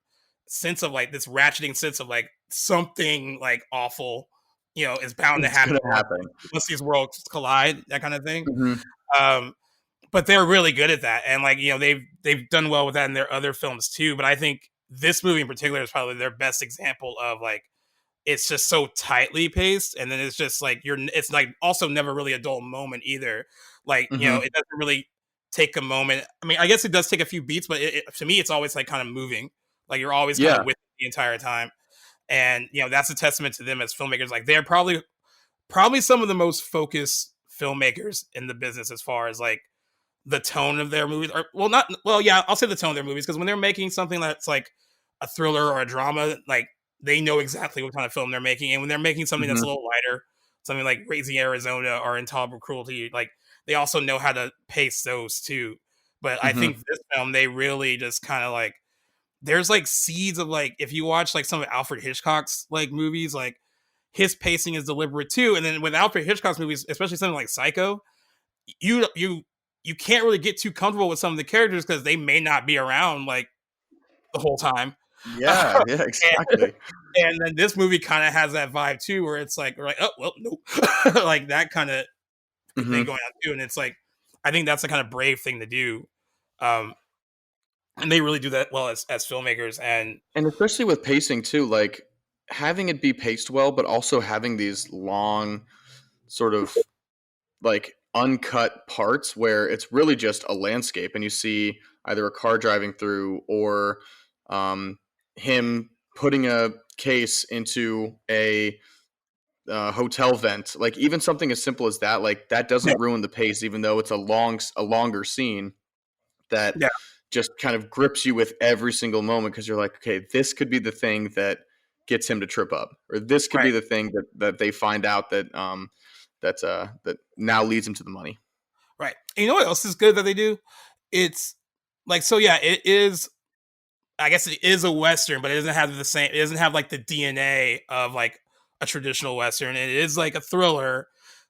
sense of like this ratcheting sense of like something like awful, is bound to It's happen gonna happen. once these worlds collide, that kind of thing. Mm-hmm. Um, but they're really good at that, and like they've done well with that in their other films too. But I think this movie in particular is probably their best example of like it's just so tightly paced, and then it's just like it's like also never really a dull moment either. Like Mm-hmm. it doesn't really take a moment. I mean, I guess it does take a few beats, but to me it's always like kind of moving. Like you're always kind of Yeah. with it the entire time, and that's a testament to them as filmmakers. Like they're probably some of the most focused filmmakers in the business as far as like the tone of their movies, or not yeah, I'll say the tone of their movies, because when they're making something that's like a thriller or a drama, like they know exactly what kind of film they're making. And when they're making something that's Mm-hmm. a little lighter, something like Raising Arizona or Intolerable Cruelty, like they also know how to pace those too. But I Mm-hmm. think this film, they really just kind of like there's like seeds of like if you watch like some of Alfred Hitchcock's like movies, like his pacing is deliberate too. And then with Alfred Hitchcock's movies, especially something like Psycho, you you you can't really get too comfortable with some of the characters because they may not be around like the whole time. Yeah. Yeah. and, Exactly. and then this movie kind of has that vibe too, where it's like, oh well, nope, like that kind of thing Mm-hmm. going on too. And it's like, I think that's the kind of brave thing to do, um, and they really do that well as filmmakers. And And especially with pacing too, like having it be paced well, but also having these long sort of like uncut parts where it's really just a landscape and you see either a car driving through or um, him putting a case into a hotel vent. Like even something as simple as that, like that yeah, doesn't ruin the pace, even though it's a longer scene that yeah, just kind of grips you with every single moment because you're like, okay, this could be the thing that gets him to trip up, or this could be right, the thing that they find out that now leads him to the money. right. And you know what else is good that they do? It's like, so yeah, it is, I guess it is a western, but it doesn't have the same. It doesn't have like the DNA of like a traditional western. It is like a thriller,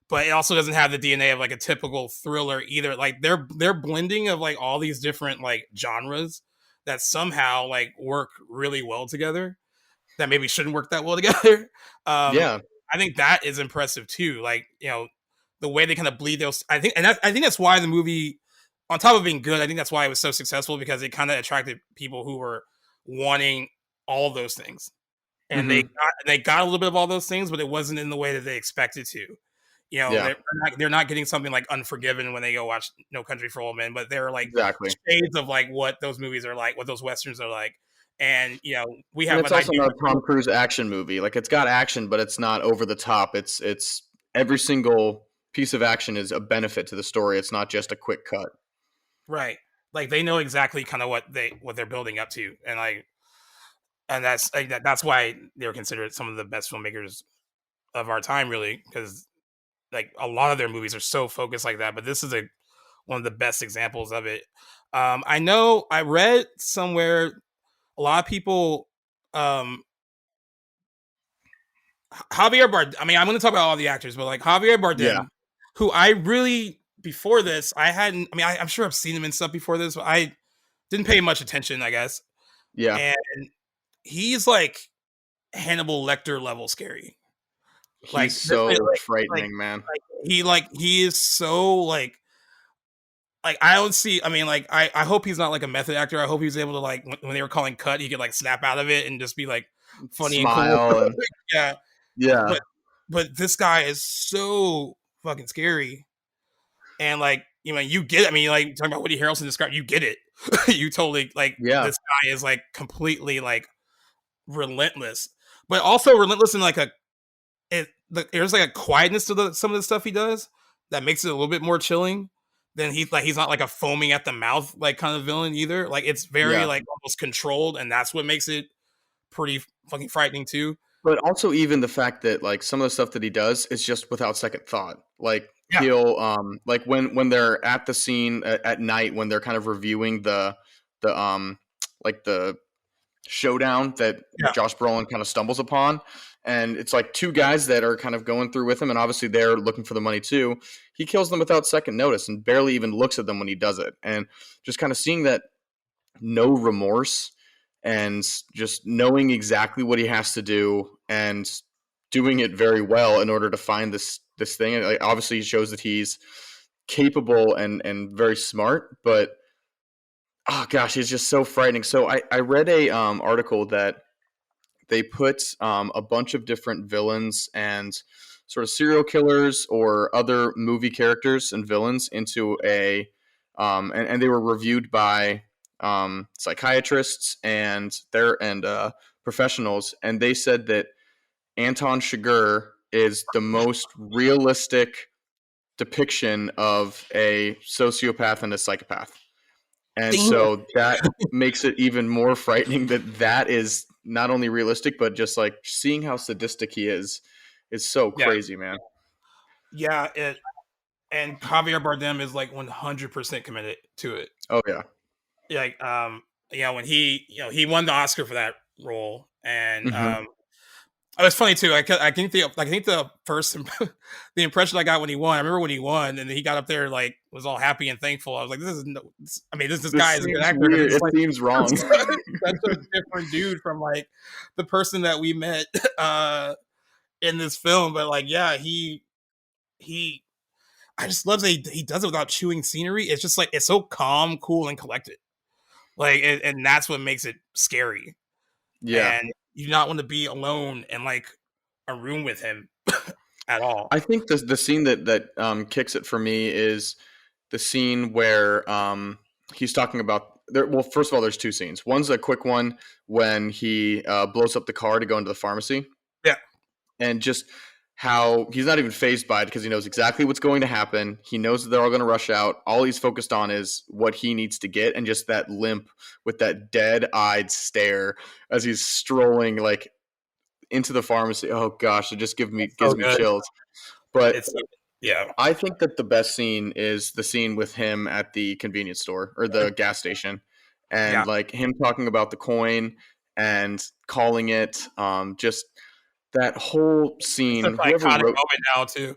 but it also doesn't have the DNA of like a typical thriller either. Like they're blending of like all these different like genres that somehow like work really well together, that maybe shouldn't work that well together. Um, Yeah. I think that is impressive too. Like, the way they kind of bleed those. I think that's why the movie, on top of being good, I think that's why it was so successful, because it kind of attracted people who were wanting all of those things, and Hmm. they got a little bit of all those things, but it wasn't in the way that they expected to. Yeah. They're not getting something like Unforgiven when they go watch No Country for Old Men, but they're like Exactly. shades of like what those movies are like, what those westerns are like, and we And have it's an also idea. not a Tom Cruise action movie. Like it's got action, but it's not over the top. It's every single piece of action is a benefit to the story. It's not just a quick cut. Right. Like they know exactly kind of what they're building up to, and that's like, that's why they're considered some of the best filmmakers of our time, really, because like a lot of their movies are so focused like that. But this is one of the best examples of it. I know I read somewhere a lot of people, um, Javier Bardem. I mean, I'm going to talk about all the actors, but like Javier Yeah. Bardem, who I really before this I hadn't. I mean, I'm sure I've seen him in stuff before this, but I didn't pay much attention, I guess. Yeah. And he's like Hannibal Lecter level scary. He's Like this, so like, frightening, man. he is so like I don't see. I mean, like I hope he's not like a method actor. I hope he's able to like when they were calling cut, he could like snap out of it and just be like funny and cool. Smile and Yeah, yeah. but this guy is so fucking scary. And like you get it. I mean, like talking about Woody Harrelson described, you get it. You totally like Yeah. this guy is like completely like relentless, but also relentless in like there's like a quietness to some of the stuff he does that makes it a little bit more chilling than he's not like a foaming at the mouth like kind of villain either. Like it's very Yeah. like almost controlled, and that's what makes it pretty fucking frightening too. But also even the fact that like some of the stuff that he does is just without second thought. Like Yeah, he'll like when they're at the scene at night when they're kind of reviewing the like the showdown that yeah, Josh Brolin kind of stumbles upon. And it's like two guys that are kind of going through with him, and obviously they're looking for the money too. He kills them without second notice and barely even looks at them when he does it. And just kind of seeing that no remorse and just knowing exactly what he has to do and doing it very well in order to find this thing. And like, obviously, he shows that he's capable and very smart, but oh gosh, he's just so frightening. So I read a article that they put a bunch of different villains and sort of serial killers or other movie characters and villains into and they were reviewed by psychiatrists and professionals, and they said that Anton Chigurh is the most realistic depiction of a sociopath and a psychopath. And damn it. so that makes it even more frightening that that is not only realistic, but just like seeing how sadistic he is so Yeah, crazy, man. yeah. And Javier Bardem is like 100% committed to it. Oh yeah. Like when he won the Oscar for that role, and Hmm. it was funny too. I think the first the impression I got when he won. I remember when he won, and he got up there like was all happy and thankful. I was like, "This is no." I mean, this This guy is a good seems actor, because weird. it's It like seems wrong. such a different dude from like the person that we met in this film. But like, yeah, he. I just love that he does it without chewing scenery. It's just like it's so calm, cool, and collected. Like, and that's what makes it scary. Yeah. And you do not want to be alone in like a room with him at all. I think the scene that kicks it for me is the scene where he's talking about there. Well, first of all, there's two scenes. One's a quick one when he blows up the car to go into the pharmacy, Yeah, and just how he's not even phased by it because he knows exactly what's going to happen. He knows that they're all going to rush out. All he's focused on is what he needs to get, and just that limp with that dead-eyed stare as he's strolling like into the pharmacy. Oh gosh, it just it's so gives me good. chills. But It's yeah, I think that the best scene is the scene with him at the convenience store or the gas station, yeah. and like him talking about the coin and calling it just that whole It's such scene. an Whoever iconic wrote, moment now too.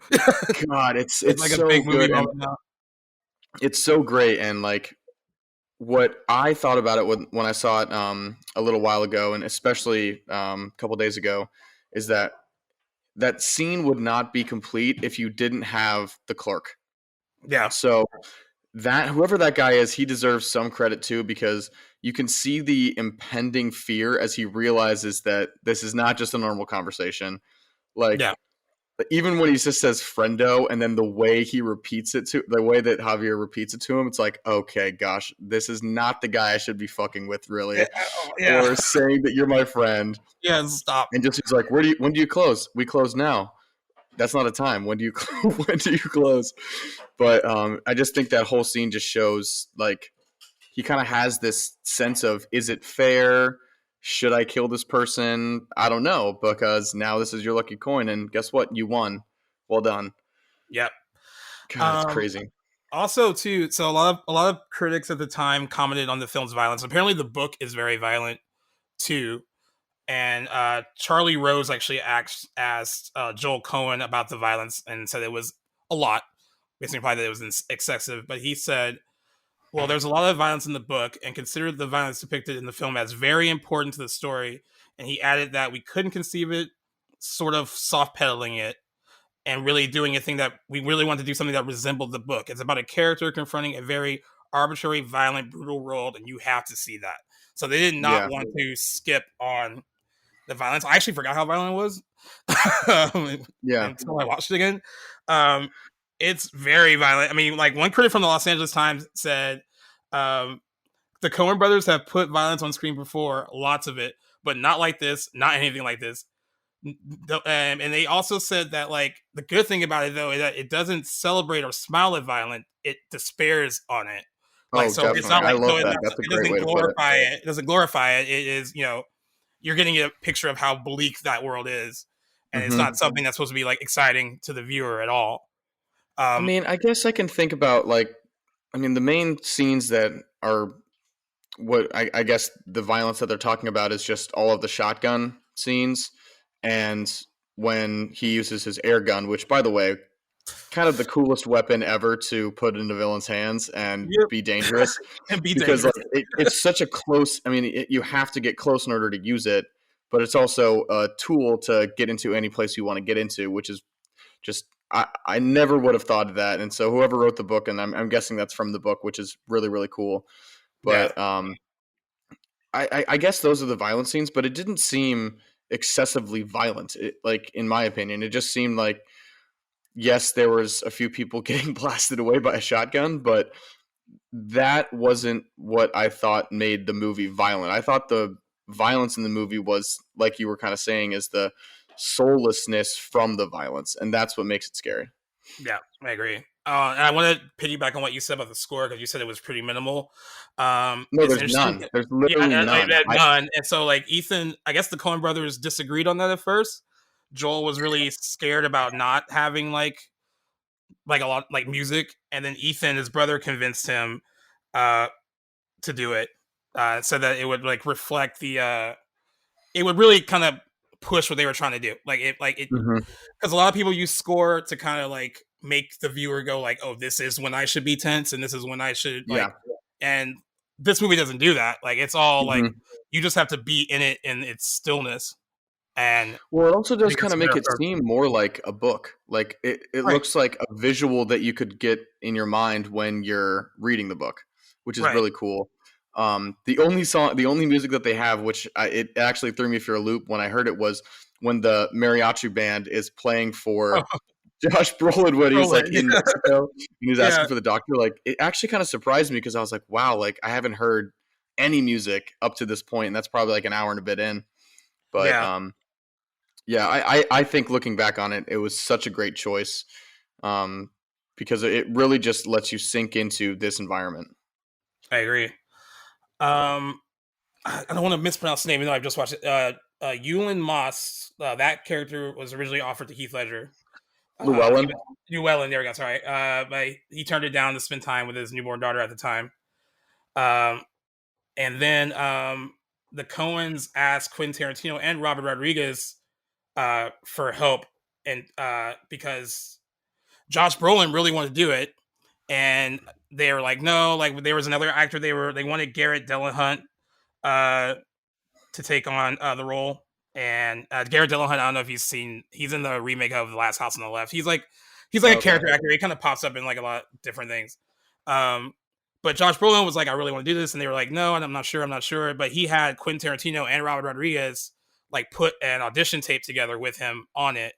God, It's it's like a so big movie good and moment now. it's so great and like what I thought about it when I saw it a little while ago, and especially a couple days ago, is that that scene would not be complete if you didn't have the clerk. Yeah, So that whoever that guy is, he deserves some credit too, because you can see the impending fear as he realizes that this is not just a normal conversation. Like yeah, even when he just says friendo, and then the way he repeats it to the way that Javier repeats it to him, it's like, okay, gosh, this is not the guy I should be fucking with, yeah, really, yeah. or saying that you're my friend. Yeah, stop. And just he's like, when do you close? We close now. That's not a time. When do you when do you close? But I just think that whole scene just shows like he kind of has this sense of, is it fair? Should I kill this person? I don't know, because now this is your lucky coin, and guess what? You won. Well done. Yep. God, it's Um, crazy. Also, too, so a lot of critics at the time commented on the film's violence. Apparently, the book is very violent too. And Charlie Rose actually asked Joel Cohen about the violence and said it was a lot, basically implied that it was excessive. But he said, "Well, there's a lot of violence in the book, and considered the violence depicted in the film as very important to the story." And he added that we couldn't conceive it, sort of soft pedaling it, and really doing a thing that we really want to do something that resembled the book. It's about a character confronting a very arbitrary, violent, brutal world, and you have to see that. So they did not Yeah, want to skip on the violence. I actually forgot how violent it was yeah. until I watched it again. Um, it's very violent. I mean, like one critic from the Los Angeles Times said, um, the Coen brothers have put violence on screen before, lots of it, but not like this, not anything like this. And they also said that like the good thing about it though is that it doesn't celebrate or smile at violence; it despairs on it. Like Oh, so, it's definitely. not I like so love that. That's a it great doesn't way to put it. glorify it. It doesn't glorify it. It is you're getting a picture of how bleak that world is, and it's not Hmm. something that's supposed to be like exciting to the viewer at all. I Um, mean, I guess I can think about like, I mean, the main scenes that are what I guess the violence that they're talking about is just all of the shotgun scenes, and when he uses his air gun, which, by the way, kind of the coolest weapon ever to put into villains' hands and yep, be dangerous, and be because like dangerous. it's such a close. I mean, you have to get close in order to use it, but it's also a tool to get into any place you want to get into, which is just I never would have thought of that. And so whoever wrote the book, and I'm guessing that's from the book, which is really really cool. Yeah, But I guess those are the violent scenes, but it didn't seem excessively violent. Like in my opinion, it just seemed like, yes, there was a few people getting blasted away by a shotgun, but that wasn't what I thought made the movie violent. I thought the violence in the movie was, like you were kind of saying, is the soullessness from the violence, and that's what makes it scary. yeah, I agree. And I want to piggyback on what you said about the score because you said it was pretty minimal. No, It's there's interesting. none. There's Yeah, literally none. I none. And so like Ethan, I guess the Coen brothers disagreed on that at first. Joel was really scared about not having like a lot like music, and then Ethan, his brother, convinced him uh to do it. So that it would like reflect it would really kind of push what they were trying to do. Like it Hmm. because a lot of people use score to kind of like make the viewer go like, oh, this is when I should be tense and this is when I should like Yeah. and this movie doesn't do that. Like it's all like Hmm. you just have to be in it in its stillness. And Well, it also I does think kind it's of a make better it approach. seem more like a book. Like it Right. looks like a visual that you could get in your mind when you're reading the book, which is Right. really cool. The only song, the only music that they have, which it actually threw me for a loop when I heard it, was when the mariachi band is playing Oh, for Josh Brolin when he's like Roland. in Mexico and he's Yeah. asking for the doctor. Like it actually kind of surprised me because I was like, wow, like I haven't heard any music up to this point, and that's probably like an hour and a bit in. But Yeah. yeah, I think looking back on it, it was such a great choice, um, because it really just lets you sink into this environment. I agree. I don't want to mispronounce the name, even though I've just watched it. Ewan Moss, that character was originally offered to Heath Ledger. But Llewellyn. Llewellyn, there we go. Sorry, but he turned it down to spend time with his newborn daughter at the time. Um, and then the Coens asked Quentin Tarantino and Robert Rodriguez for help, and because Josh Brolin really wanted to do it, and they were like, no, like there was another actor they wanted Garrett Dillahunt uh, to take on the role. And Garrett Dillahunt, I don't know if you've seen, he's in the remake of The Last House on the Left. He's like a Okay. character actor. He kind of pops up in like a lot of different things. Um, but Josh Brolin was like, I really want to do this, and they were like, no, and I'm not sure. But he had Quentin Tarantino and Robert Rodriguez like put an audition tape together with him on it,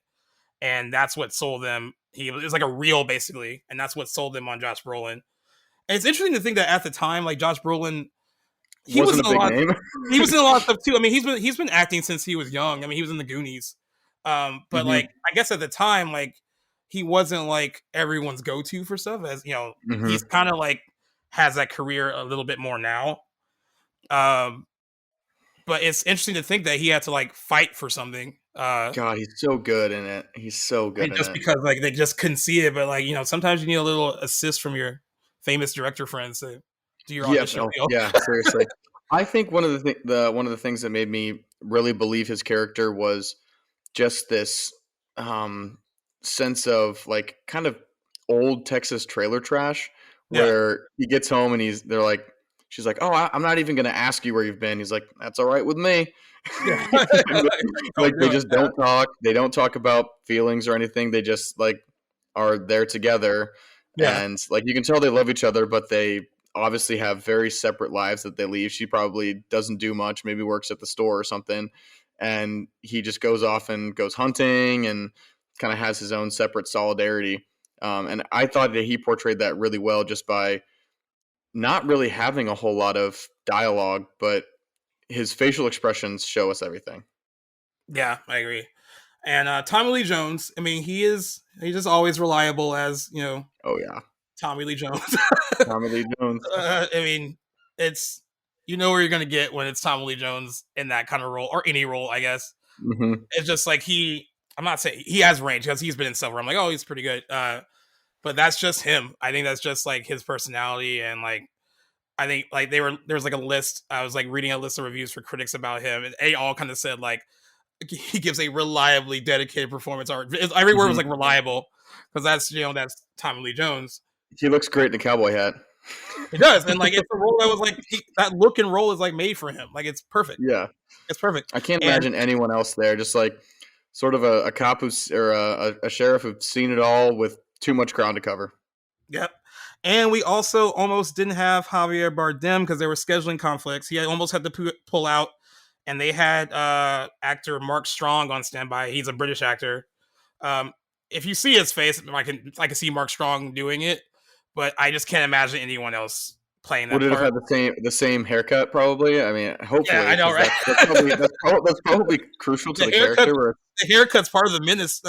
and that's what sold them. It was like a reel basically, and that's what sold them on Josh Brolin. And it's interesting to think that at the time, like Josh Brolin, he was Wasn't in a a big lot. name. He was in a lot of stuff too. I mean, he's been acting since he was young. I mean, he was in the Goonies. But Hmm. like, I guess at the time, like, he wasn't like everyone's go to for stuff. As you know, he's Hmm. kind of like has that career a little bit more now. Um, but it's interesting to think that he had to like fight for something. God, he's so good in it. He's so good And in just it. because like they just couldn't see it, but like sometimes you need a little assist from your famous director friends to do your Yeah. audition Oh, reel. yeah. Seriously, I think one of the things that made me really believe his character was just this um, sense of like kind of old Texas trailer trash, Yeah, where he gets home and they're like, she's like, "Oh, I'm not even gonna ask you where you've been." He's like, "That's all right with me." yeah. Like Don't they do it. just don't talk. They don't talk about feelings or anything. They just like are there together, Yeah, and like you can tell they love each other, but they obviously have very separate lives that they leave. She probably doesn't do much, maybe works at the store or something, and he just goes off and goes hunting and kind of has his own separate solidarity. And I thought that he portrayed that really well just by not really having a whole lot of dialogue, but his facial expressions show us everything. yeah, I agree. And Tommy Lee Jones, I mean, he's just always reliable as Oh yeah, Tommy Lee Jones. Tommy Lee Jones. I mean, it's where you're gonna get when it's Tommy Lee Jones in that kind of role or any role, I guess. Hmm. It's just like I'm not saying he has range because he's been in stuff where I'm like, oh, he's pretty good. But that's just him. I think that's just like his personality, and like I think like there's like a list. I was like reading a list of reviews for critics about him, and they all kind of said like he gives a reliably dedicated performance art. Every word was Hmm. like reliable because that's Tommy Lee Jones. He looks great in a cowboy hat. It does, and like it's a role that was like that look and role is like made for him. Like it's perfect. Yeah, It's perfect. I can't And imagine anyone else there. Just like sort of a cop or a sheriff who's seen it all with too much ground to cover. yep. And we also almost didn't have Javier Bardem because there were scheduling conflicts. He almost had to pull out, and they had actor Mark Strong on standby. He's a British actor. Um, if you see his face, I can see Mark Strong doing it, but I just can't imagine anyone else playing Would that it have part. had the same haircut? Probably. I mean, Yeah, hopefully, I know, because right? that's probably crucial to the the haircut, character. Where the haircut's part of the menace.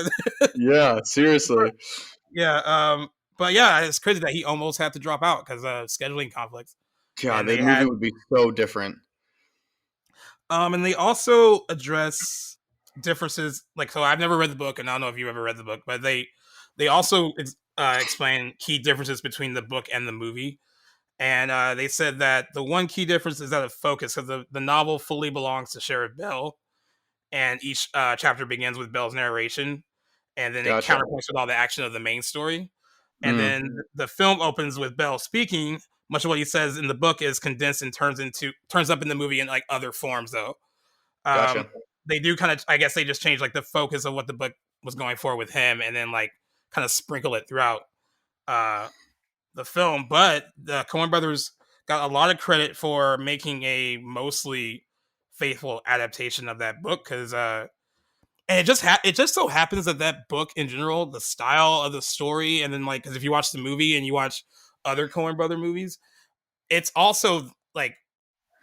yeah, seriously. Yeah, but yeah, it's crazy that he almost had to drop out because of scheduling conflicts, God, and the they movie had, would be so different. and they also address differences. Like, so I've never read the book, and I don't know if you've ever read the book, but they also explain key differences between the book and the movie, and they said that the one key difference is that of focus, because the novel fully belongs to Sheriff Bell, and each chapter begins with Bell's narration, and then it Gotcha. counterpoints with all the action of the main story. And Mm, then the film opens with Bell speaking. Much of what he says in the book is condensed and turns up in the movie in like other forms, though. gotcha. Um, they do kind of, I guess, they just change like the focus of what the book was going for with him, and then like kind of sprinkle it throughout uh, the film. But the Coen Brothers got a lot of credit for making a mostly faithful adaptation of that book because and it just so happens that that book in general, the style of the story, and then like because if you watch the movie and you watch other Coen Brother movies, it's also like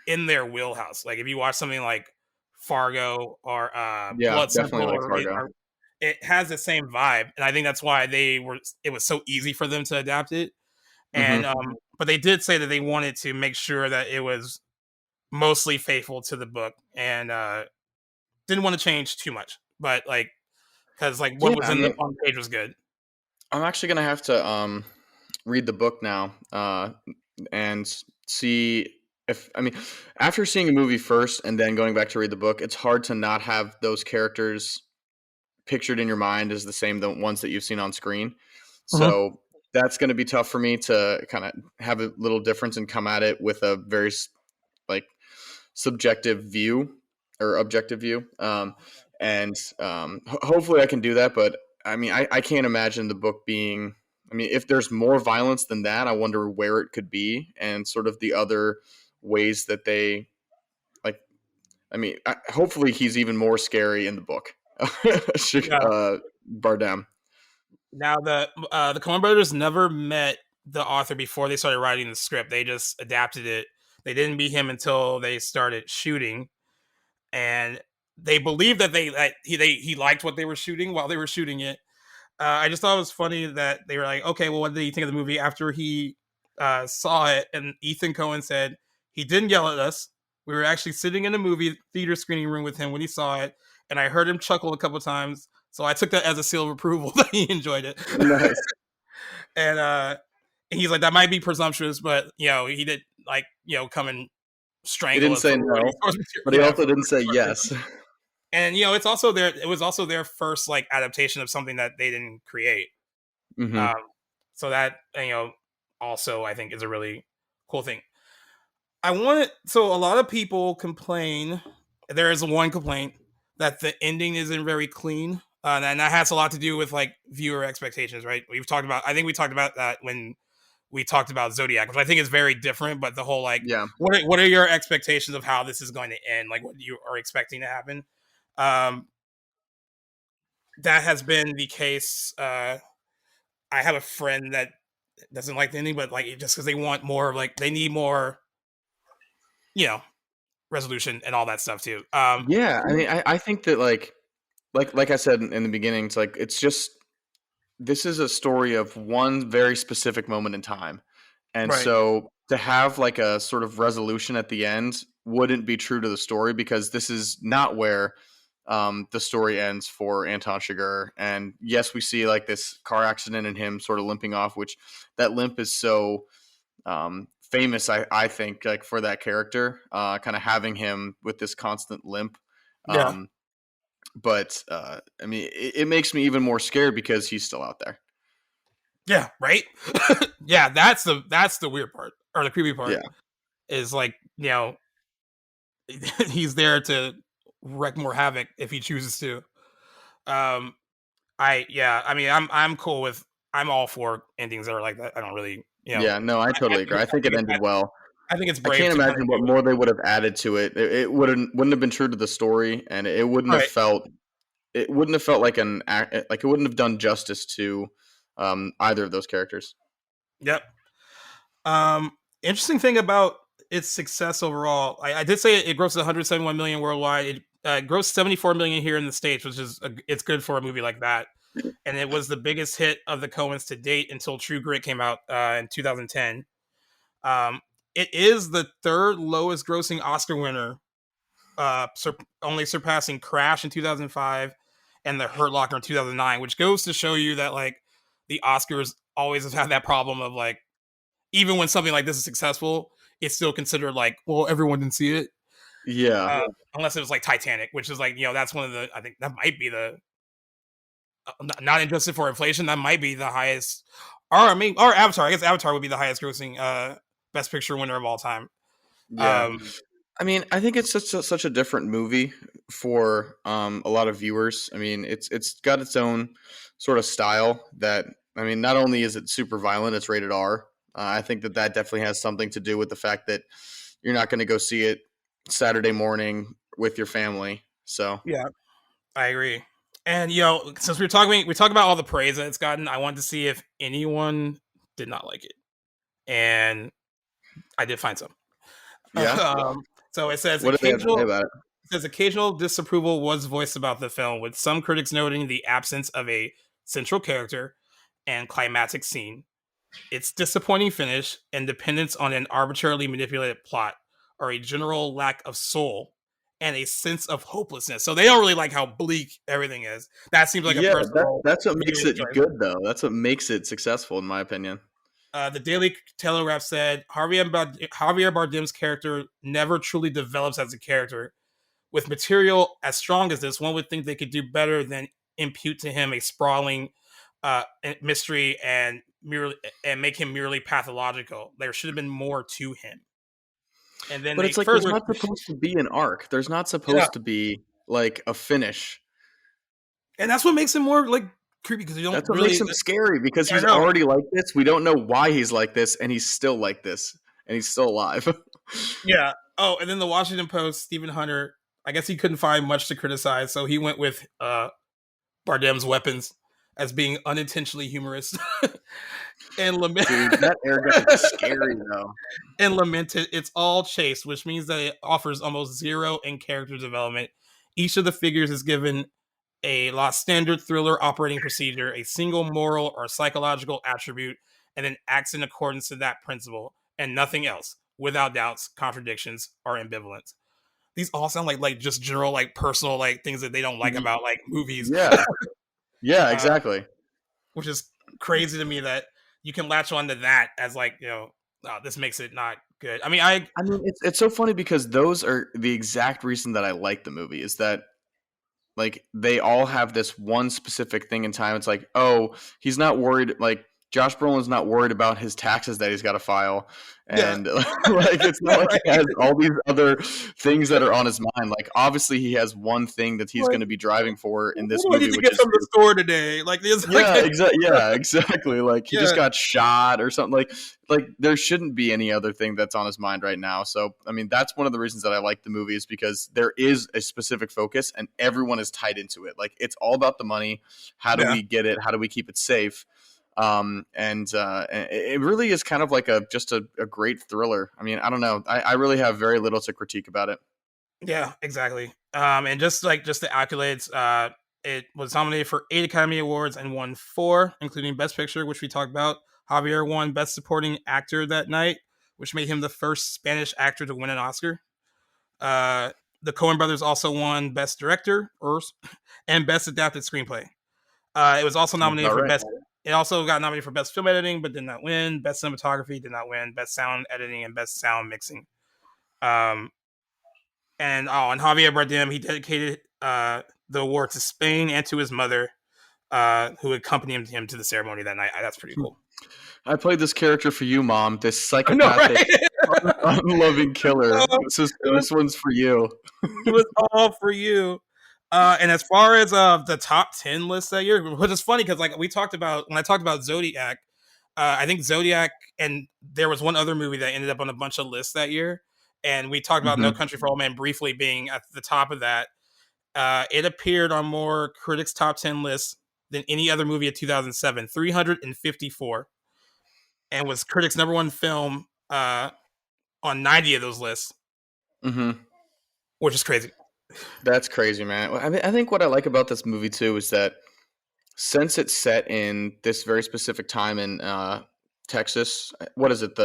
in their wheelhouse. Like if you watch something like Fargo or Yeah, Blood definitely Simple, like Fargo. it has the same vibe, and I think that's why it was so easy for them to adapt it. And Hmm. but they did say that they wanted to make sure that it was mostly faithful to the book, and didn't want to change too much. But like because like what Yeah, was I in the mean, on the page was good. I'm actually gonna have to read the book now and see if I mean after seeing a movie first and then going back to read the book, it's hard to not have those characters pictured in your mind as the same the ones that you've seen on screen. Mhm. So that's going to be tough for me to kind of have a little difference and come at it with a very like subjective view or objective view. And hopefully I can do that. But I mean, I can't imagine the book being. I mean, if there's more violence than that, I wonder where it could be and sort of the other ways that they like. I mean, hopefully he's even more scary in the book. Yeah. Bardem. Now the Coen Brothers never met the author before they started writing the script. They just adapted it. They didn't meet him until they started shooting, and they believed that he liked what they were shooting while they were shooting it. I just thought it was funny that they were like, okay, well, what did he think of the movie after he saw it? And Ethan Coen said he didn't yell at us. We were actually sitting in a movie theater screening room with him when he saw it, and I heard him chuckle a couple times. So I took that as a seal of approval that he enjoyed it. Nice. And he's like, that might be presumptuous, but he did come and He strangle didn't us say for no, but he yeah, also didn't say yes. and it's also their it was also their first like adaptation of something that they didn't create. Hmm. Um, so that also I think is a really cool thing. So a lot of people complain. There is one complaint that the ending isn't very clean, and that has a lot to do with like viewer expectations, right? I think we talked about that when we talked about Zodiac, which I think is very different. But the whole like, Yeah. what are your expectations of how this is going to end? Like, what you are expecting to happen? Um, that has been the case. I have a friend that doesn't like the ending, but like just because they want more, like they need more, you know, resolution and all that stuff too. Yeah. I mean, I think that like I said in the beginning, it's just this is a story of one very specific moment in time. And Right. so to have like a sort of resolution at the end wouldn't be true to the story because this is not where the story ends for Anton Chigurh. And yes, we see like this car accident and him sort of limping off, which that limp is so famous, I think, like for that character, kind of having him with this constant limp. Yeah. Um, but I mean, it makes me even more scared because he's still out there. Yeah. Right. Yeah. That's the weird part or the creepy part Yeah. is like he's there to wreak more havoc if he chooses to. Um, I mean, I'm cool with. I'm all for endings that are like that. I don't really, Yeah. No, I totally agree. I think it ended well. I think it's I brave can't to kind imagine of what do more they would have added to it. It wouldn't have been true to the story, and right. it wouldn't have felt like like it wouldn't have done justice to either of those characters. Yep. Interesting thing about its success overall. I did say it grossed 171 million worldwide. It grossed 74 million here in the states, which is it's good for a movie like that. And it was the biggest hit of the Coens to date until True Grit came out in 2010. Um, it is the third lowest grossing Oscar winner, only surpassing Crash in 2005 and The Hurt Locker in 2009, which goes to show you that like the Oscars always have had that problem of like even when something like this is successful, it's still considered like, well, everyone didn't see it. Yeah, Unless it was like Titanic, which is like, that's one of the, I think that might be the, not adjusted for inflation, that might be the highest, or I mean, or Avatar, I guess Avatar would be the highest grossing Best Picture winner of all time. yeah. Um, I mean, I think it's such a different movie for a lot of viewers. I mean, it's got its own sort of style that I mean, not only is it super violent, it's rated R. I think that definitely has something to do with the fact that you're not going to go see it Saturday morning with your family. So yeah, I agree. And since we talk about all the praise that it's gotten, I wanted to see if anyone did not like it, and I did find some. yeah, So it says what do they have to say about it? occasional disapproval was voiced about the film, with some critics noting the absence of a central character and climactic scene, its disappointing finish, and dependence on an arbitrarily manipulated plot, or a general lack of soul and a sense of hopelessness. So they don't really like how bleak everything is. That seems like a Yeah, personal that's what makes viewing it choice. good, though. That's what makes it successful, in my opinion. The Daily Telegraph said Javier Bardem's character never truly develops as a character. With material as strong as this, one would think they could do better than impute to him a sprawling mystery and merely and make him merely pathological. There should have been more to him. And then But they it's like there's further, not supposed to be an arc. There's not yeah, supposed to be like a finish. and that's what makes him more like creepy because you don't That's what makes really. him scary because I he's know. already like this. We don't know why he's like this, and he's still like this, and he's still alive. Yeah. Oh, and then the Washington Post, Stephen Hunter. I guess he couldn't find much to criticize, so he went with Bardem's weapons as being unintentionally humorous and lament Dude, that air gun is scary though. and lamented it's all chase, which means that it offers almost zero in character development. Each of the figures is given a lost standard thriller operating procedure, a single moral or psychological attribute, and then acts in accordance to that principle and nothing else, without doubts, contradictions, or ambivalence. These all sound like just general like personal like things that they don't like about like movies, Yeah, yeah, uh, exactly. which is crazy to me that you can latch on to that as like oh, this makes it not good. I mean, I I mean, it's so funny because those are the exact reason that I like the movie is that like they all have this one specific thing in time. It's like, oh, he's not worried. Like Josh Brolin's not worried about his taxes that he's got to file, yeah and like it's not like he right has all these other things that are on his mind. Like obviously he has one thing that he's like going to be driving for in what this do I need movie, to which get is from the store today? Like there's like yeah, exactly. Yeah, exactly. Like he just yeah got shot or something. Like there shouldn't be any other thing that's on his mind right now. So I mean, that's one of the reasons that I like the movie is because there is a specific focus and everyone is tied into it. Like it's all about the money. How do yeah we get it? How do we keep it safe? And it really is kind of like a great thriller. I mean, I don't know. I really have very little to critique about it. yeah exactly. And just the accolades. It was nominated for 8 Academy Awards and won 4, including Best Picture, which we talked about. Javier won Best Supporting Actor that night, which made him the first Spanish actor to win an Oscar. Uh, the Coen Brothers also won Best Director and Best Adapted Screenplay. It was also Sounds nominated about for right. Best. It also got nominated for Best Film Editing, but did not win. Best Cinematography did not win. Best Sound Editing and Best Sound Mixing. Um, and Javier Bardem, he dedicated the award to Spain and to his mother, who accompanied him to the ceremony that night. That's pretty cool. I played this character for you, Mom. This I know, psychopathic, right? unloving killer. It was This one's for you. it was all for you. And as far as the top 10 list that year, which is funny because like we talked about when I talked about Zodiac, I think Zodiac and there was one other movie that ended up on a bunch of lists that year, and we talked about No Hmm. Country for Old Men briefly being at the top of that. It appeared on more critics' top 10 lists than any other movie of 2007, 354, and was critics' number one film on 90 of those lists, Hmm. which is crazy. That's crazy, man. I mean, I think what I like about this movie too is that since it's set in this very specific time in Texas, what is it?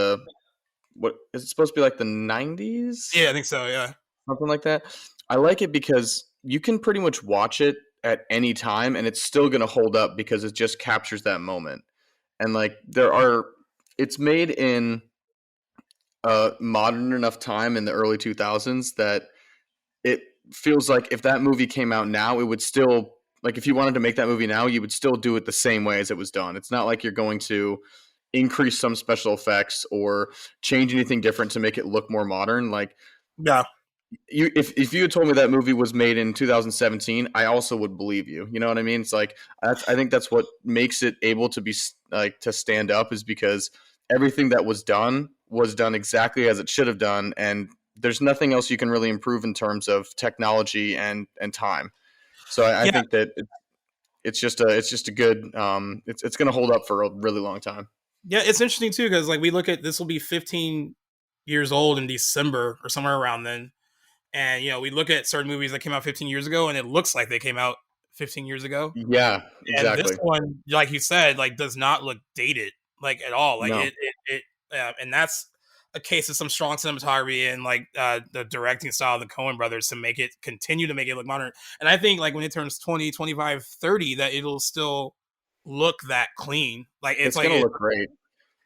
What is it supposed to be like the 90s? Yeah, I think so. Yeah, Something like that. I like it because you can pretty much watch it at any time and it's still going to hold up because it just captures that moment. And like it's made in a modern enough time in the early 2000s that it feels like if that movie came out now, it would still like if you wanted to make that movie now, you would still do it the same way as it was done. It's not like you're going to increase some special effects or change anything different to make it look more modern. Like yeah, if you had told me that movie was made in 2017, I also would believe you. You know what I mean? It's like I think that's what makes it able to be like to stand up is because everything that was done exactly as it should have done, and there's nothing else you can really improve in terms of technology and time. So I yeah, think that it's just a good it's going to hold up for a really long time. yeah. It's interesting too because like we look at this will be 15 years old in December or somewhere around then, and we look at certain movies that came out 15 years ago, and it looks like they came out 15 years ago. Yeah, And this exactly. one, like you said, like does not look dated like at all. Like No, and that's a case of some strong cinematography and like the directing style of the Coen brothers to make it continue to make it look modern. And I think like when it turns 20, 25, 30, that it'll still look that clean. Like it's it's like going to look great.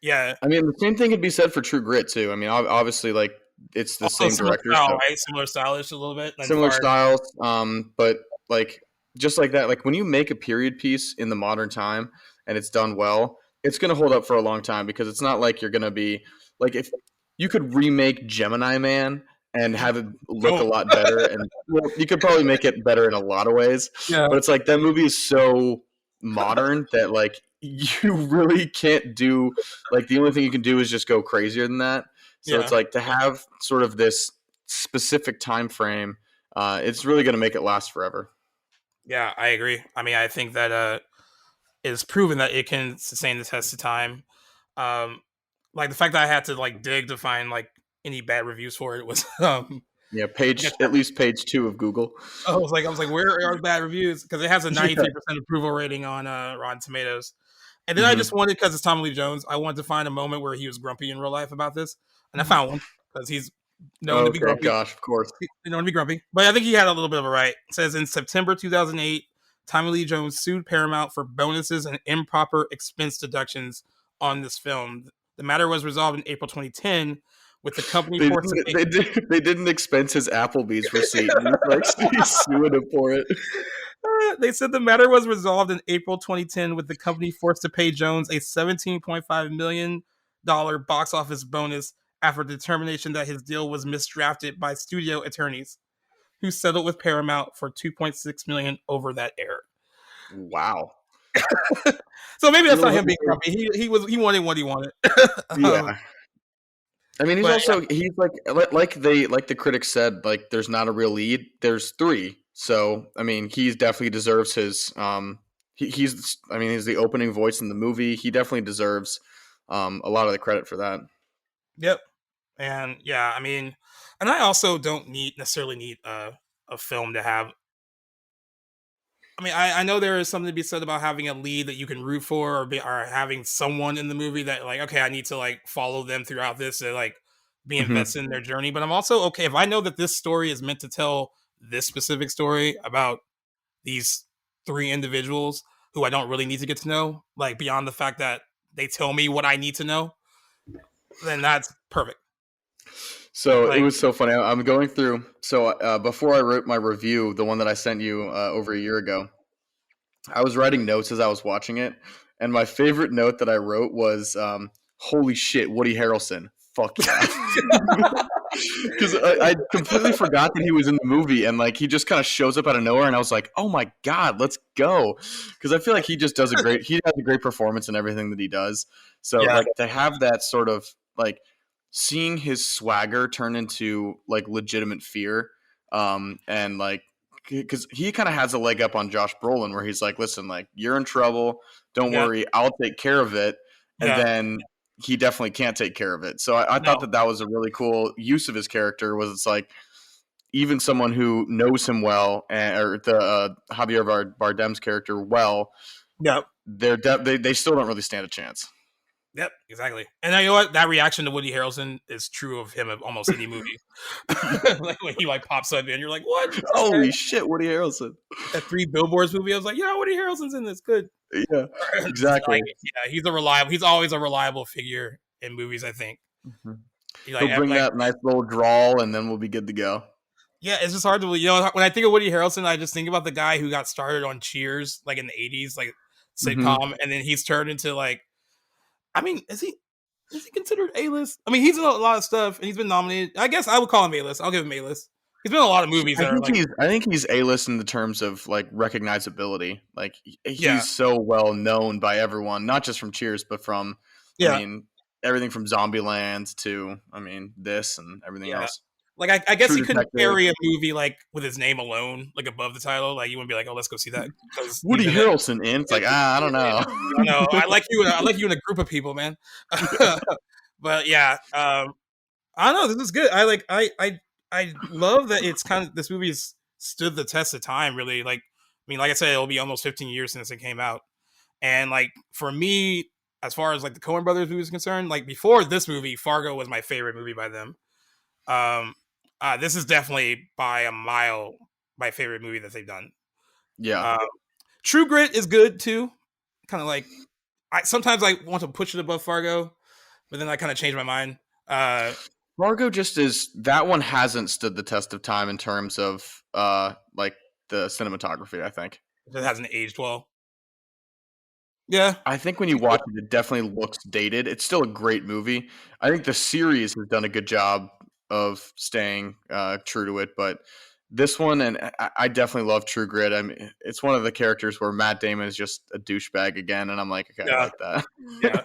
yeah, I mean, the same thing could be said for True Grit too. I mean, obviously, like it's the also same similar director, style, so right? Similar stylish a little bit as similar far as styles. But like just like that, like when you make a period piece in the modern time and it's done well, it's going to hold up for a long time because it's not like you're going to be like if you could remake Gemini Man and have it look a Don't. lot better, and well, you could probably make it better in a lot of ways, Yeah, but it's like that movie is so modern that like you really can't do like the only thing you can do is just go crazier than that. So it's yeah, like to have sort of this specific time frame, it's really going to make it last forever. yeah. I agree. I mean, I think that it's proven that it can sustain the test of time. Um, like the fact that I had to like dig to find like any bad reviews for it was Yeah, I guess page at least page 2 of Google. I was like, where are the bad reviews? Because it has a Yeah. 93% approval rating on Rotten Tomatoes. And then I just Hmm. wanted, because it's Tommy Lee Jones, I wanted to find a moment where he was grumpy in real life about this, and I found one because he's known to be Okay, grumpy. gosh, of course. He's known to be grumpy, but I think he had a little bit of a right. It says in September 2008, Tommy Lee Jones sued Paramount for bonuses and improper expense deductions on this film. The matter was resolved in April 2010, with the company forced to pay. They didn't expense his Applebee's receipt, and he's like he's suing him for it. They said the matter was resolved in April 2010, with the company forced to pay Jones a $17.5 million box office bonus after determination that his deal was misdrafted by studio attorneys, who settled with Paramount for 2.6 million over that error. Wow. So maybe You that's know not what? him being grumpy. He wanted what he wanted. um, Yeah. I mean, but he's like the critics said, like there's not a real lead. There's three. So I mean, he definitely deserves his he's I mean, he's the opening voice in the movie. He definitely deserves a lot of the credit for that. yep, and yeah, I mean, and I also don't necessarily need a film to have. I mean, I know there is something to be said about having a lead that you can root for, or having someone in the movie that like, okay, I need to like follow them throughout this and like be Hmm. invested in their journey. But I'm also okay if I know that this story is meant to tell this specific story about these three individuals who I don't really need to get to know, like beyond the fact that they tell me what I need to know, then that's perfect. So it Like, was so funny. I'm going through. So before I wrote my review, the one that I sent you over a year ago, I was writing notes as I was watching it, and my favorite note that I wrote was, "Holy shit, Woody Harrelson, fuck yeah!" Because I completely forgot that he was in the movie, and like he just kind of shows up out of nowhere, and I was like, "Oh my god, let's go!" Because I feel like he has a great performance in everything that he does. So yeah, like to have that sort of like seeing his swagger turn into like legitimate fear, and like because he kind of has a leg up on Josh Brolin, where he's like, "Listen, like you're in trouble. Don't yeah, worry, I'll take care of it." And yeah, then he definitely can't take care of it. So I thought no, that that was a really cool use of his character. Was it's like even someone who knows him well, or the Javier Bardem's character well, yeah. they still don't really stand a chance. Yep, exactly. And you know what? That reaction to Woody Harrelson is true of him in almost any movie. Like when he like pops up and you're like, what? Okay. Holy shit, Woody Harrelson! That Three Billboards movie, I was like, yeah, Woody Harrelson's in this. Good. Yeah, Like, exactly. yeah, he's a reliable. He's always a reliable figure in movies. I think. Mhm. He He'll bring like that nice little drawl, and then we'll be good to go. yeah, it's just hard to when I think of Woody Harrelson, I just think about the guy who got started on Cheers like in the '80s, like Hmm. sitcom, and then he's turned into like. I mean, is he considered A list? I mean, he's in a lot of stuff, and he's been nominated. I guess I would call him A list. I'll give him A list. He's been in a lot of movies that are like, I think he's a list in the terms of like recognizability. Like yeah, he's so well known by everyone, not just from Cheers, but from I yeah, mean everything from Zombieland to I mean this and everything yeah. else. Like I guess True he couldn't Detective. carry a movie like with his name alone, like above the title. Like you wouldn't be like, oh, let's go see that because he's Woody in it. Harrelson in. It's like I don't know. I don't know. I like you. I like you in a group of people, man. But yeah, I don't know. This is good. I love that it's kind of this movie's stood the test of time. Really, like I mean, like I said, it'll be almost 15 years since it came out. And like for me, as far as like the Coen Brothers movie is concerned, like before this movie, Fargo was my favorite movie by them. Um, this is definitely by a mile my favorite movie that they've done. Yeah. Um, True Grit is good too. Kind of like I sometimes I want to push it above Fargo, but then I kind of change my mind. Fargo just is that one hasn't stood the test of time in terms of like the cinematography, I think. It hasn't aged well. Yeah, I think when you watch it, it definitely looks dated. It's still a great movie. I think the series has done a good job of staying true to it, but this one, and I definitely love True Grit. I mean, it's one of the characters where Matt Damon is just a douchebag again, and I'm like, okay, I yeah, like that. yeah.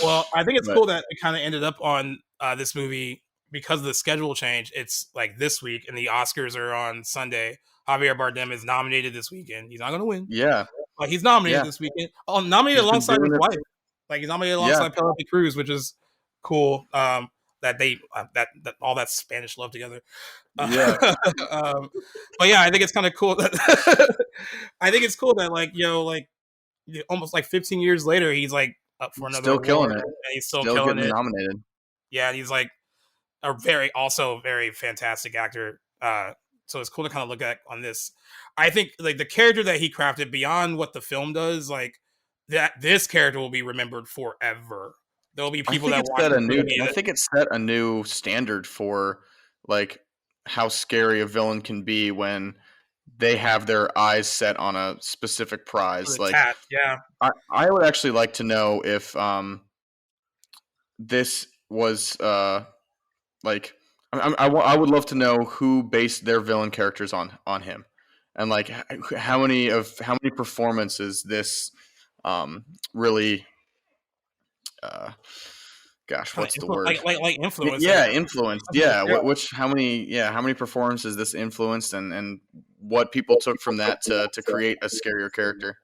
Well, I think it's But cool that it kind of ended up on this movie because of the schedule change. It's like this week, and the Oscars are on Sunday. Javier Bardem is nominated this weekend. He's not going to win, yeah, but he's nominated yeah, this weekend. Oh, nominated he's been alongside his doing it. wife. Like he's nominated Yeah, alongside Penelope Cruz, which is cool. That they that all that Spanish love together. yeah. Um, but yeah, I think it's kind of cool that I think it's cool that like like almost like 15 years later, he's like up for another Still killing award, it. and he's still Still killing getting it. nominated. Yeah, and he's like a very fantastic actor. So it's cool to kind of look at on this. I think like the character that he crafted beyond what the film does, like that this character will be remembered forever. There'll be I people think that it watch set a this new. movie I that think it set a new standard for like how scary a villain can be when they have their eyes set on a specific was prize. Like attached. Yeah, I would actually like to know if this was like I would love to know who based their villain characters on him, and like how many performances this really uh, gosh, kind what's of the word? like influence. Like Yeah, influenced. Yeah, yeah, which how many performances this influenced, and what people took from that to create a scarier character.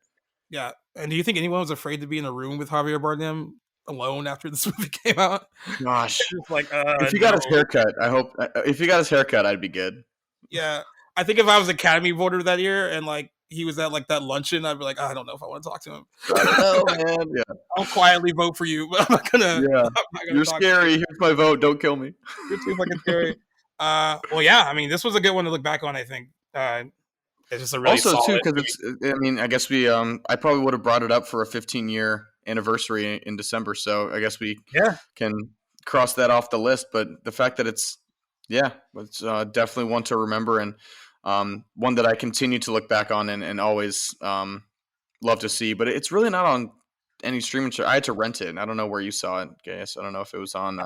yeah. And do you think anyone was afraid to be in a room with Javier Bardem alone after this movie came out? Gosh, Just like, if he got his no. haircut, I hope if he got his haircut, I'd be good. Yeah. I think if I was Academy voter that year and like he was at like that luncheon, I'd be like, I don't know if I want to talk to him. I don't know, man. Yeah, I'll quietly vote for you, but yeah. I'm not gonna You're talk to you. scary. Here's my vote. Don't kill me. You're too fucking scary. Well, yeah. I mean, this was a good one to look back on. I think it's just a really Also, too, solid because movie. it's. I mean, I guess we. I probably would have brought it up for a 15-year anniversary in December. So I guess we Yeah, can cross that off the list. But the fact that yeah, it's definitely one to remember, and one that I continue to look back on and always love to see. But it's really not on any streaming. I had to rent it. And I don't know where you saw it, Gaius. I don't know if it was on.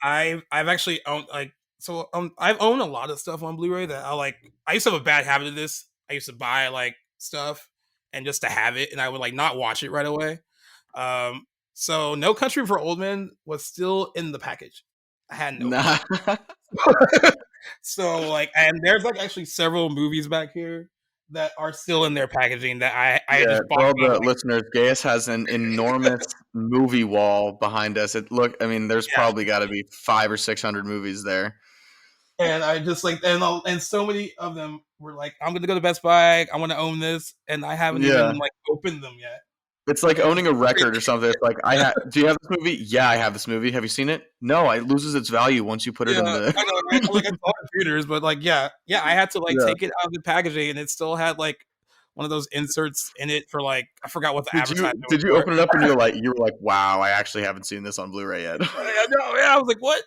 I've actually owned like so I've owned a lot of stuff on Blu-ray that I like. I used to have a bad habit of this. I used to buy like stuff and just to have it, and I would like not watch it right away. So No Country for Old Men was still in the package. I hadn't opened Nah. it. So like, and there's like actually several movies back here that are still in their packaging that I Yeah, just bought. for all And I'm the like, listeners, Gaius has an enormous movie wall behind us. I mean, there's yeah. probably got to be 500 or 600 movies there. And I just like and so many of them were like, I'm gonna go to Best Buy. I want to own this, and I haven't Yeah, even like opened them yet. it's like And owning a record or something. It's like do you have this movie? Yeah, I have this movie. Have you seen it? No, it loses its value once you put it yeah, in the. I know, right? Like I saw computers, but like yeah, I had to like Yeah. take it out of the packaging, and it still had like one of those inserts in it for like I forgot what the advertisement was Did you for. open it up and you were like, wow, I actually haven't seen this on Blu-ray yet. I know, yeah, I was like, what?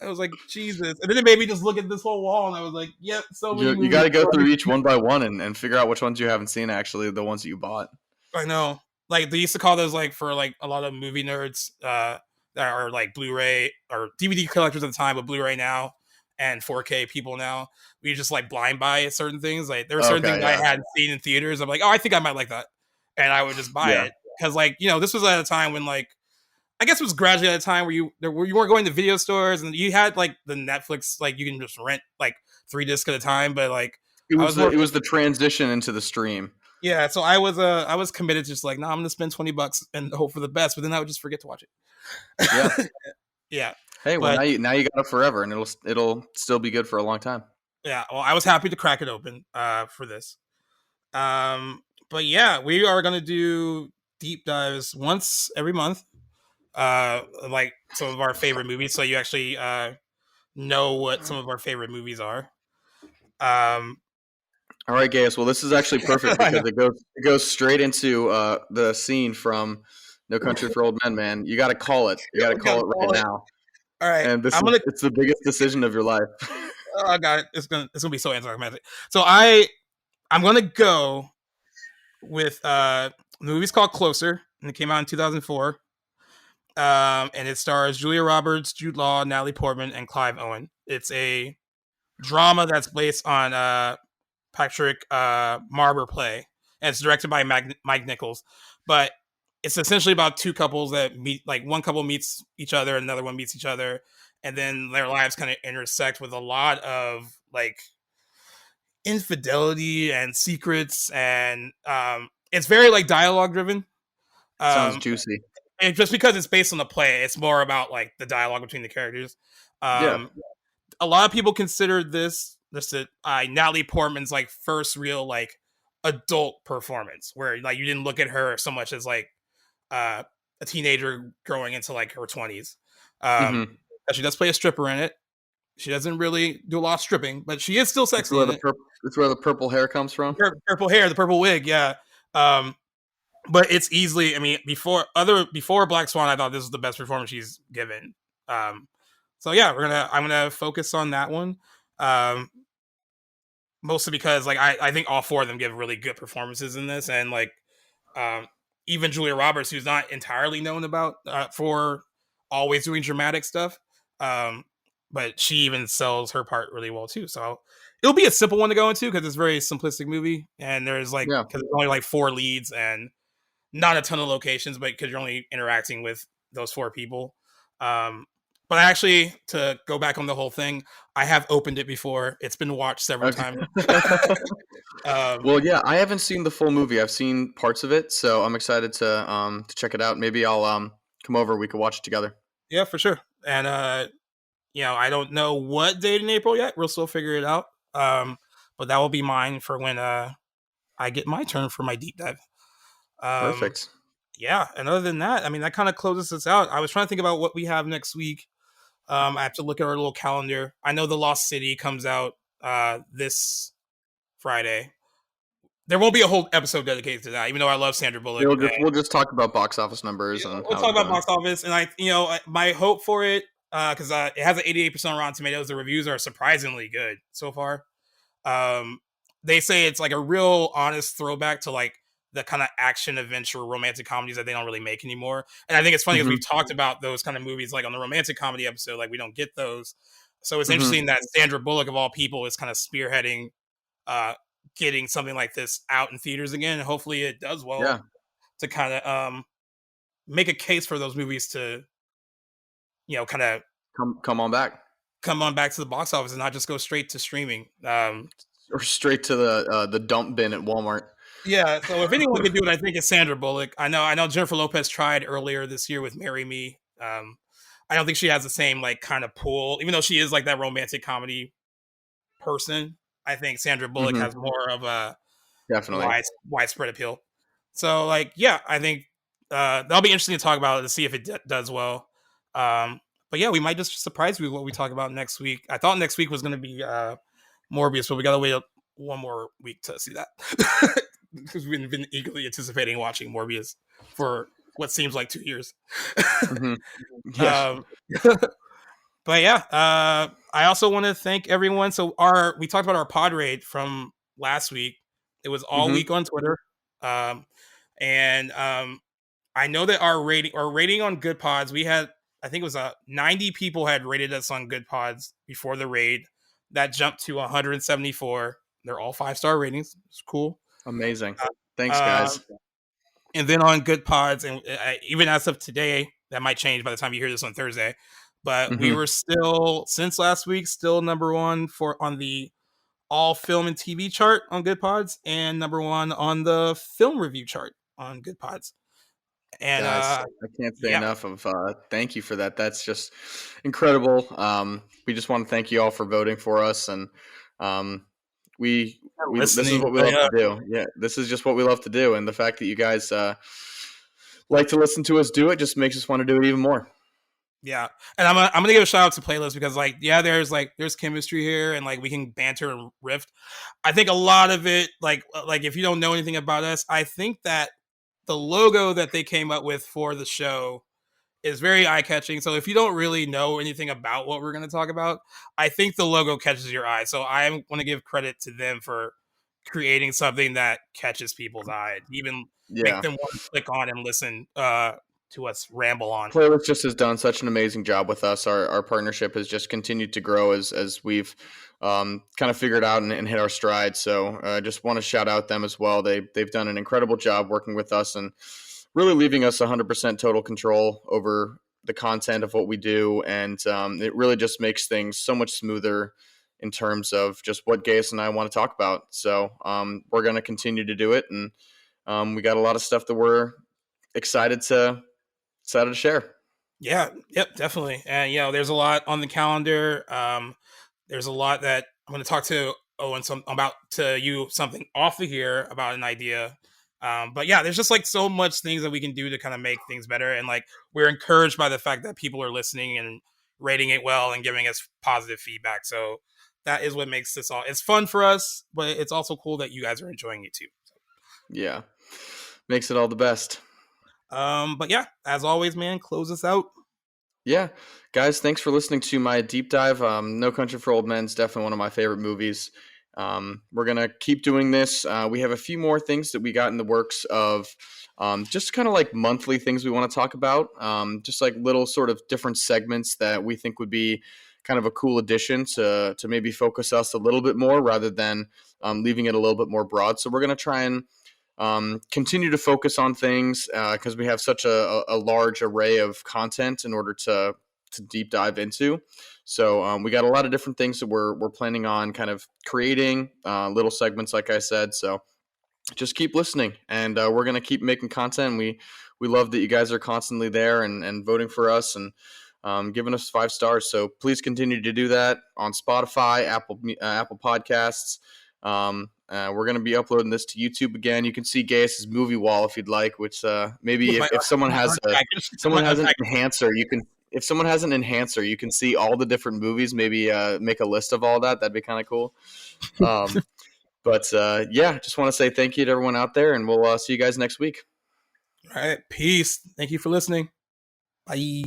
I was like, Jesus, and then it made me just look at this whole wall, and I was like, yep, so many You movies. got to go through each one by one and figure out which ones you haven't seen. Actually, the ones that you bought. I know. Like they used to call those like for like a lot of movie nerds that are like Blu-ray or DVD collectors at the time, but Blu-ray now and 4K people now. We just like blind buy certain things. Like there were certain Okay, things I yeah, hadn't seen in theaters. I'm like, oh, I think I might like that, and I would just buy yeah. it because like this was at a time when like I guess it was gradually at a time where you weren't going to video stores and you had like the Netflix like you can just rent like 3 discs at a time, but like I was more It was the transition into the stream. yeah, so I was committed to just like, no, I'm gonna spend $20 and hope for the best, but then I would just forget to watch Yeah. it. Yeah. Hey, well But now you got it forever, and it'll still be good for a long time. yeah, well, I was happy to crack it open for this. But yeah, we are gonna do deep dives once every month. Like some of our favorite movies, so you actually know what some of our favorite movies are. Um All right, Gaius. Well, this is actually perfect I know. because it goes straight into the scene from No Country for Old Men. Man, you got to call it. You got to We gotta call it right call it. now. All right. And I'm gonna it's the biggest decision of your life. oh god, it's gonna be so anticlimactic. So I'm gonna go with The movie's called Closer, and it came out in 2004. And it stars Julia Roberts, Jude Law, Natalie Portman, and Clive Owen. It's a drama that's based on Patrick Marber play, and it's directed by Mike Nichols. But it's essentially about two couples that meet. Like one couple meets each other, and another one meets each other, and then their lives kind of intersect with a lot of like infidelity and secrets, and it's very like dialogue driven. Sounds Um, juicy. and just because it's based on the play, it's more about like the dialogue between the characters. Yeah. Um, a lot of people consider this Natalie Portman's like first real like adult performance, where like you didn't look at her so much as like uh, a teenager growing into like her 20s. Mm-hmm. She does play a stripper in it. She doesn't really do a lot of stripping, but she is still It's sexy where in the it. it's where the purple hair comes from. Purple hair, the purple wig, yeah. Um, but it's easily. I mean, before Black Swan, I thought this was the best performance she's given. Um, so yeah, I'm gonna focus on that one. Um, Mostly because like I think all four of them give really good performances in this, and like um, even Julia Roberts, who's not entirely known about for always doing dramatic stuff, um, but she even sells her part really well too. So it'll be a simple one to go into because it's a very simplistic movie, and there's like Yeah. because there's only like four leads and not a ton of locations, but because you're only interacting with those four people. Um, but actually, to go back on the whole thing, I have opened it before. It's been watched several Okay. times. um, Well, yeah, I haven't seen the full movie. I've seen parts of it, so I'm excited to check it out. Maybe I'll come over. We could watch it together. yeah, for sure. And I don't know what date in April yet. We'll still figure it out. But that will be mine for when I get my turn for my deep dive. Um, Perfect. yeah, and other than that, I mean, that kind of closes us out. I was trying to think about what we have next week. I have to look at our little calendar. I know The Lost City comes out this Friday. There won't be a whole episode dedicated to that, even though I love Sandra Bullock. We'll just talk about box office numbers and We'll how talk it's about doing. box office, and my hope for it because it has an 88% Rotten Tomatoes. The reviews are surprisingly good so far. Um, they say it's like a real honest throwback to like the kind of action adventure romantic comedies that they don't really make anymore. And I think it's funny because Mm-hmm. we've talked about those kind of movies like on the romantic comedy episode, like we don't get those. So it's Mm-hmm. interesting that Sandra Bullock of all people is kind of spearheading uh getting something like this out in theaters again. And hopefully it does well Yeah. to kind of make a case for those movies to, kind of Come on back. come on back to the box office and not just go straight to streaming. Or straight to the dump bin at Walmart. Yeah, so if anyone can do it, I think it's Sandra Bullock. I know Jennifer Lopez tried earlier this year with "Marry Me." I don't think she has the same like kind of pull, even though she is like that romantic comedy person. I think Sandra Bullock Mm-hmm. has more of a Definitely. widespread appeal. So like, yeah, I think that'll be interesting to talk about to see if it does well. But yeah, we might just surprise you with what we talk about next week. I thought next week was going to be Morbius, but we got to wait one more week to see that because we've been eagerly anticipating watching Morbius for what seems like 2 years. Mm-hmm. Yeah. um, but yeah, I also want to thank everyone. So we talked about our pod raid from last week. It was all Mm-hmm. week on Twitter, and I know that our rating on Good Pods, we had, I think it was 90 people had rated us on Good Pods before the raid. That jumped to 174. They're all 5-star ratings. It's cool. Amazing. Thanks, Uh, guys. and then on Good Pods, and even as of today, that might change by the time you hear this on Thursday. But we Mm-hmm. were still, since last week, still number one on the all film and TV chart on Good Pods, and number one on the film review chart on Good Pods. And Guys, I can't say yeah, enough of thank you for that. That's just incredible. We just want to thank you all for voting for us, and um, we this is listening. what we But love yeah, to do. Yeah, this is just what we love to do, and the fact that you guys like to listen to us do it just makes us want to do it even more. yeah, and I'm gonna give a shout out to Playlist because like yeah, there's chemistry here and like we can banter and riff. I think a lot of it like if you don't know anything about us, I think that the logo that they came up with for the show is very eye catching. So if you don't really know anything about what we're going to talk about, I think the logo catches your eye. So I want to give credit to them for creating something that catches people's eye, even make Yeah. them want to click on and listen to us ramble on. Playlist just has done such an amazing job with us. Our partnership has just continued to grow as we've kind of figured out and hit our stride. So I just want to shout out them as well. They've done an incredible job working with us and really leaving us 100% total control over the content of what we do. And it really just makes things so much smoother in terms of just what Gaius and I want to talk about. So we're going to continue to do it. And we got a lot of stuff that we're excited to share. Yeah, yep, definitely. And there's a lot on the calendar. There's a lot that I'm going to talk to Owen about to you something off of here about an idea. But yeah, there's just like so much things that we can do to kind of make things better, and like we're encouraged by the fact that people are listening and rating it well and giving us positive feedback. So that is what makes this all. It's fun for us, but it's also cool that you guys are enjoying it too. Yeah. Makes it all the best. But yeah, as always, man, close us out. Yeah. Guys, thanks for listening to my deep dive. No Country for Old Men is definitely one of my favorite movies. We're going to keep doing this. We have a few more things that we got in the works of just kind of like monthly things we want to talk about. Just like little sort of different segments that we think would be kind of a cool addition to maybe focus us a little bit more rather than leaving it a little bit more broad. So we're going to try and continue to focus on things because we have such a large array of content in order to deep dive into. So we got a lot of different things that we're planning on kind of creating little segments, like I said. So just keep listening, and we're gonna keep making content. We love that you guys are constantly there and voting for us and giving us 5 stars. So please continue to do that on Spotify, Apple Podcasts. We're going to be uploading this to YouTube again. You can see Gaius's movie wall if you'd like, which maybe if someone has an enhancer, you can. If someone has an enhancer, you can see all the different movies. Maybe make a list of all that. That'd be kind of cool. But yeah, just want to say thank you to everyone out there, and we'll see you guys next week. All right, peace. Thank you for listening. Bye.